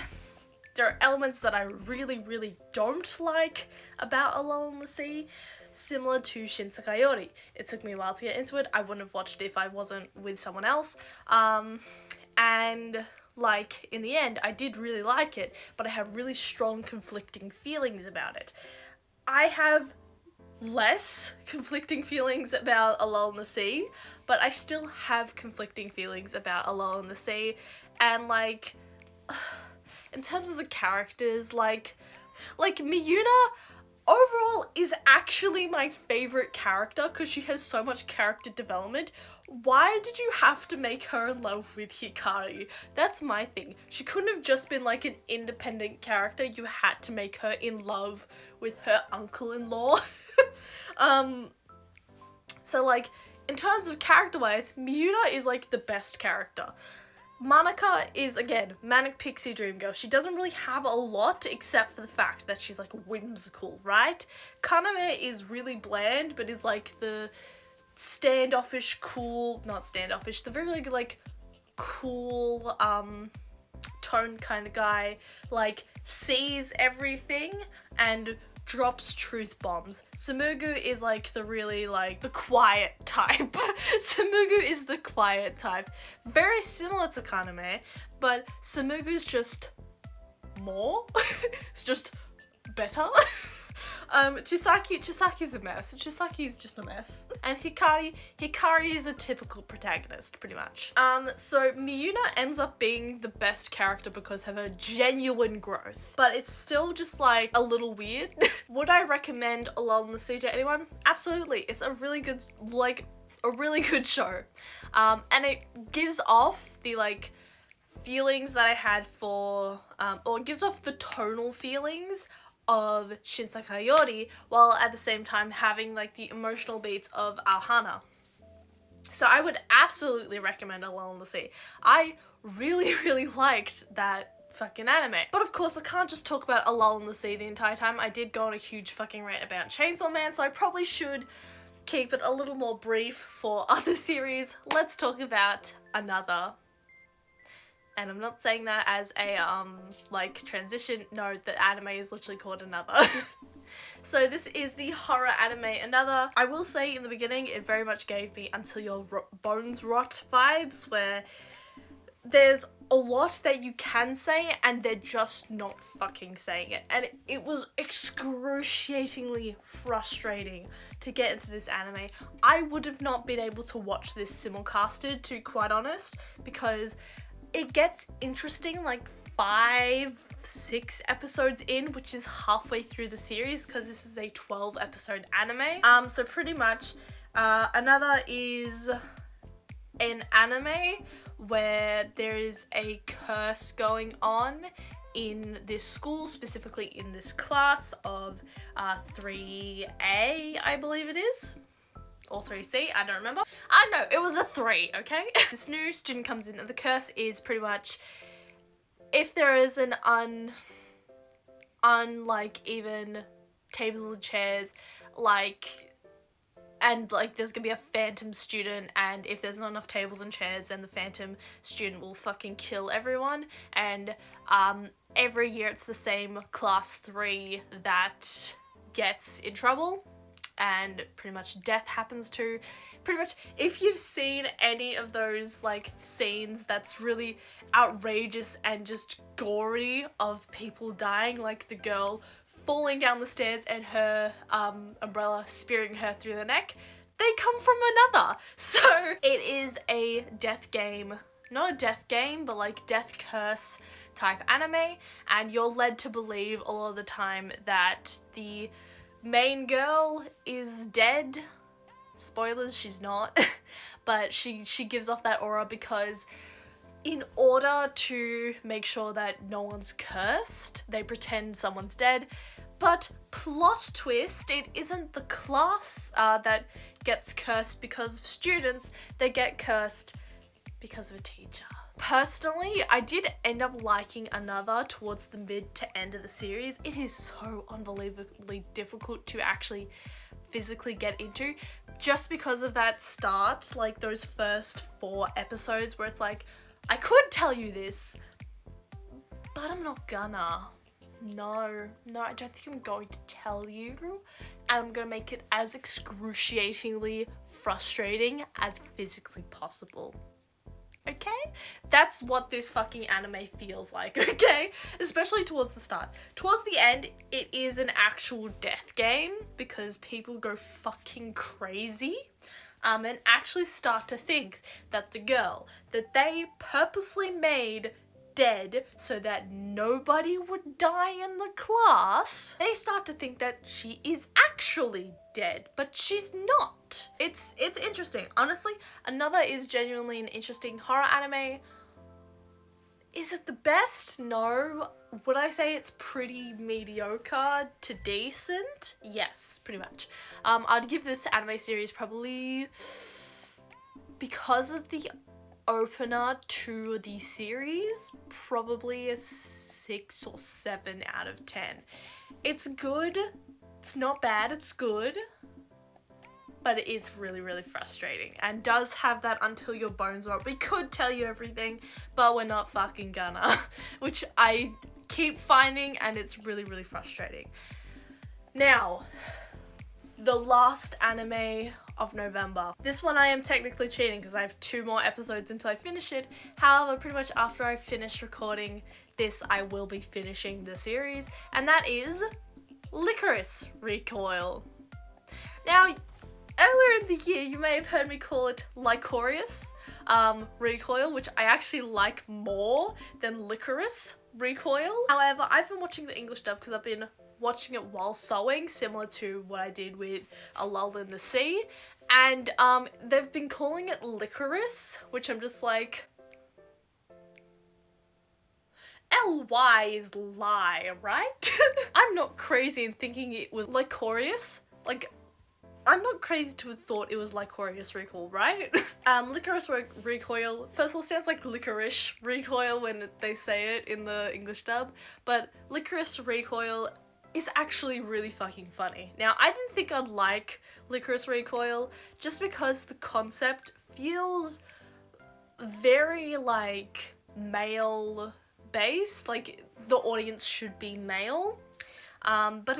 There are elements that I really, really don't like about A Lull in the Sea, similar to Shinsakayori. It took me a while to get into it. I wouldn't have watched it if I wasn't with someone else. And like, in the end, I did really like it, but I have really strong conflicting feelings about it. I have less conflicting feelings about A Lull in the Sea, but I still have conflicting feelings about A Lull in the Sea, and like, in terms of the characters, like Miyuna overall is actually my favorite character because she has so much character development. Why did you have to make her in love with Hikari? That's my thing. She couldn't have just been like an independent character. You had to make her in love with her uncle-in-law. So like, in terms of character-wise, Miyuna is like the best character. Manaka is, again, Manic Pixie Dream Girl. She doesn't really have a lot except for the fact that she's like whimsical, right? Kaname is really bland, but is like the standoffish, cool, not standoffish, the very like cool, tone kind of guy, like sees everything and drops truth bombs. Tsumugu is like the really like the quiet type. Tsumugu is the quiet type. Very similar to Kaname, but Tsumugu's just more. It's just better. Chisaki's a mess. Chisaki's just a mess. And Hikari is a typical protagonist, pretty much. So Miyuna ends up being the best character because of her genuine growth. But it's still just like a little weird. Would I recommend A Lull in the Sea to anyone? Absolutely. It's a really good, like, a really good show. And it gives off the like feelings that I had for, or it gives off the tonal feelings of Shinsakayori, while at the same time having like the emotional beats of Alhana. So I would absolutely recommend A Lull in the Sea. I really, really liked that fucking anime. But of course I can't just talk about A Lull in the Sea the entire time. I did go on a huge fucking rant about Chainsaw Man, so I probably should keep it a little more brief for other series. Let's talk about another. And I'm not saying that as a, like, transition. No, the anime is literally called Another. So this is the horror anime Another. I will say in the beginning, it very much gave me Until Your Bones Rot vibes, where there's a lot that you can say and they're just not fucking saying it. And it was excruciatingly frustrating to get into this anime. I would have not been able to watch this simulcasted, to be quite honest, because it gets interesting like 5-6 episodes in, which is halfway through the series because this is a 12 episode anime. So pretty much Another is an anime where there is a curse going on in this school, specifically in this class of 3A, I believe it is. Or 3C, I don't remember. I know, it was a 3, okay? This new student comes in and the curse is pretty much, if there is an unlike even tables and chairs, like, and like there's gonna be a phantom student, and if there's not enough tables and chairs, then the phantom student will fucking kill everyone. And every year it's the same class 3 that gets in trouble, and pretty much death happens to. Pretty much, if you've seen any of those like scenes that's really outrageous and just gory of people dying, like the girl falling down the stairs and her umbrella spearing her through the neck, they come from Another. So it is a death game, not a death game, but like death curse type anime, and you're led to believe a lot of the time that the main girl is dead. Spoilers, she's not. But she gives off that aura because in order to make sure that no one's cursed, they pretend someone's dead. But plot twist, it isn't the class that gets cursed because of students, they get cursed because of a teacher. Personally, I did end up liking Another towards the mid to end of the series. It is so unbelievably difficult to actually physically get into, just because of that start, like those first 4 episodes where it's like, I could tell you this, but I'm not gonna. No, I don't think I'm going to tell you, and I'm gonna make it as excruciatingly frustrating as physically possible. Okay? That's what this fucking anime feels like, okay? Especially towards the start. Towards the end, it is an actual death game because people go fucking crazy. And actually start to think that the girl that they purposely made dead so that nobody would die in the class, they start to think that she is actually dead, but she's not. It's interesting. Honestly, another is genuinely an interesting horror anime. Is it the best? No. Would I say it's pretty mediocre to decent? Yes, pretty much. I'd give this anime series probably, because of the opener to the series, probably a 6 or 7 out of 10. It's good. It's not bad. It's good. But it is really, really frustrating and does have that until your bones are up. We could tell you everything, but we're not fucking gonna, which I keep finding, and it's really, really frustrating. Now, the last anime of November. This one I am technically cheating because I have 2 more episodes until I finish it. However, pretty much after I finish recording this, I will be finishing the series, and that is Licorice Recoil. Now, earlier in the year, you may have heard me call it Licorice Recoil, which I actually like more than Licorice Recoil. However, I've been watching the English dub because I've been watching it while sewing, similar to what I did with A Lull in the Sea, and they've been calling it Licorice, which I'm just like, L-Y is lie, right? I'm not crazy in thinking it was Licorious. Like, I'm not crazy to have thought it was Licorice Recoil, right? Licorice Recoil, first of all, sounds like Licorice Recoil when they say it in the English dub, but Licorice Recoil is actually really fucking funny. Now, I didn't think I'd like Licorice Recoil just because the concept feels very, like, male-based, like, the audience should be male. But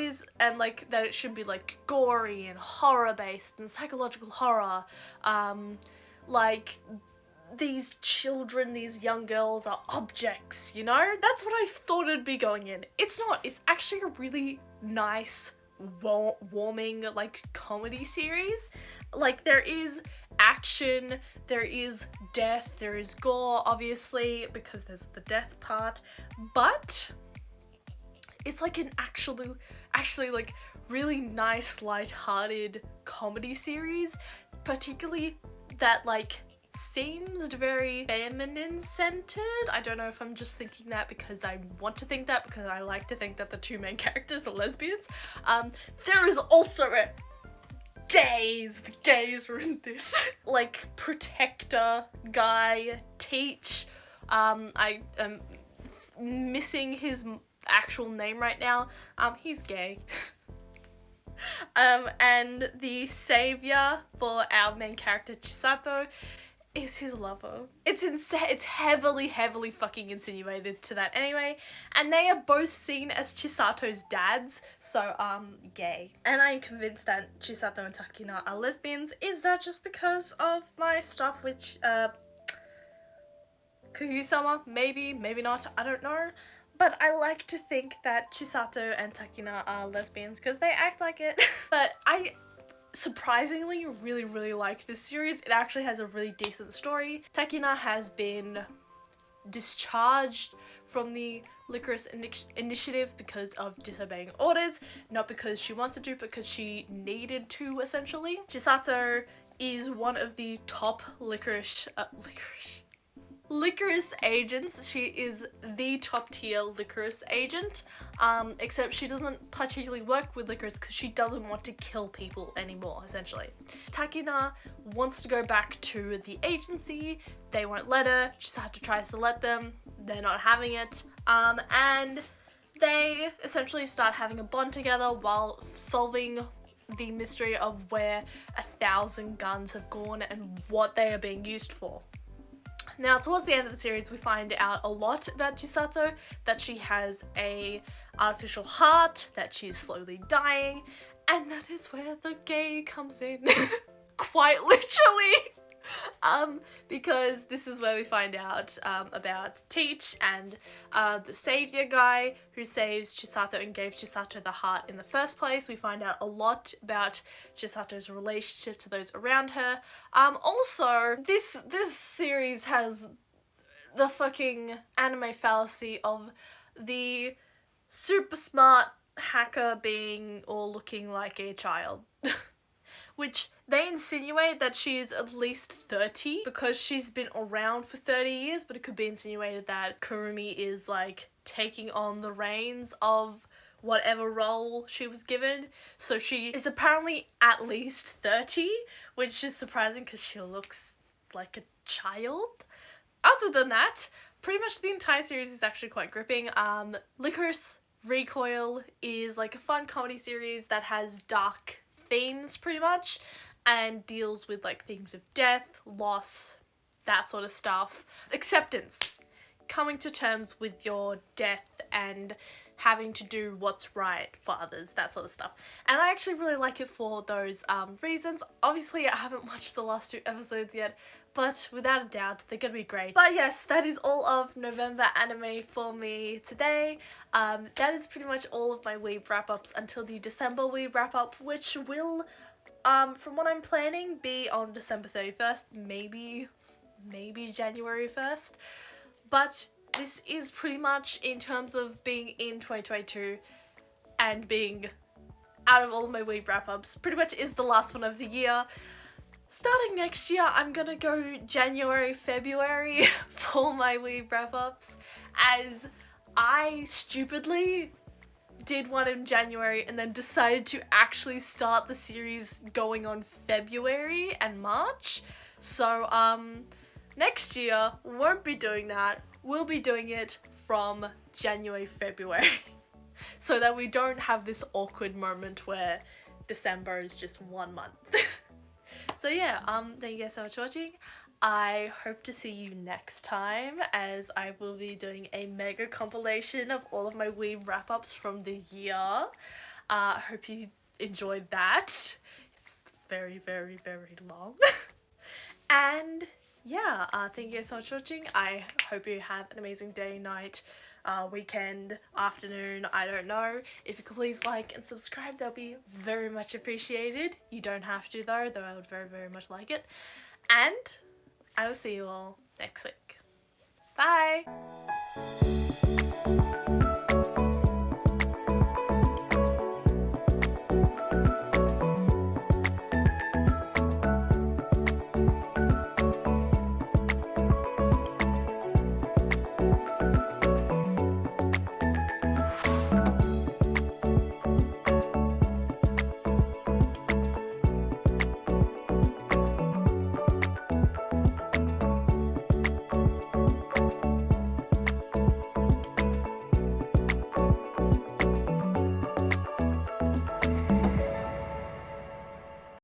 like that it should be like gory and horror based and psychological horror. Like these children, these young girls are objects, you know? That's what I thought it'd be going in. It's not. It's actually a really nice, warming, like, comedy series. Like, there is action, there is death, there is gore, obviously, because there's the death part, but it's like an actually like really nice, light-hearted comedy series, particularly that, like, seems very feminine-centered. I don't know if I'm just thinking that because I want to think that, because I like to think that the 2 main characters are lesbians. There is also a gays. The gays were in this. Like, protector guy, Teach. I am missing his actual name right now. He's gay. And the savior for our main character, Chisato, is his lover. It's heavily fucking insinuated to that anyway, and they are both seen as Chisato's dads, so, gay. And I'm convinced that Chisato and Takina are lesbians. Is that just because of my stuff with, Kaguya-sama? Maybe, maybe not, I don't know. But I like to think that Chisato and Takina are lesbians because they act like it. But I surprisingly really like this series. It actually has a really decent story. Takina has been discharged from the Licorice Initiative because of disobeying orders, not because she wanted to, but because she needed to, essentially. Chisato is one of the top licorice agents. She is the top tier licorice agent, except she doesn't particularly work with licorice because she doesn't want to kill people anymore, essentially. Takina wants to go back to the agency. They won't let her. Chisato tries to let them. They're not having it. And they essentially start having a bond together while solving the mystery of where 1,000 guns have gone and what they are being used for. Now, towards the end of the series, we find out a lot about Chisato, that she has a artificial heart, that she's slowly dying, and that is where the gay comes in. Quite literally. Because this is where we find out about Teach and the savior guy who saves Chisato and gave Chisato the heart in the first place. We find out a lot about Chisato's relationship to those around her. Also, this series has the fucking anime fallacy of the super smart hacker being or looking like a child. Which they insinuate that she's at least 30 because she's been around for 30 years, but it could be insinuated that Kurumi is like taking on the reins of whatever role she was given. So she is apparently at least 30, which is surprising because she looks like a child. Other than that, pretty much the entire series is actually quite gripping. Licorice Recoil is like a fun comedy series that has dark themes pretty much and deals with like themes of death, loss, that sort of stuff. Acceptance, coming to terms with your death and having to do what's right for others, that sort of stuff. And I actually really like it for those reasons. Obviously I haven't watched the last 2 episodes yet, but without a doubt they're gonna be great. But yes, that is all of November anime for me today. That is pretty much all of my weeb wrap-ups until the December weeb wrap-up, which will, from what I'm planning, be on December 31st, maybe January 1st. But this is pretty much, in terms of being in 2022 and being out of all of my weeb wrap-ups, pretty much is the last one of the year. Starting next year, I'm gonna go January, February for my weeb wrap-ups, as I stupidly did one in January and then decided to actually start the series going on February and March. So, next year, won't be doing that. We'll be doing it from January, February. So that we don't have this awkward moment where December is just 1 month. So yeah, thank you guys so much for watching. I hope to see you next time, as I will be doing a mega compilation of all of my weeb wrap-ups from the year. I hope you enjoyed that. It's very, very, very long. And yeah, thank you guys so much for watching. I hope you have an amazing day, night, weekend, afternoon, I don't know. If you could please like and subscribe, that'll be very much appreciated. You don't have to though I would very, very much like it. And I will see you all next week. Bye!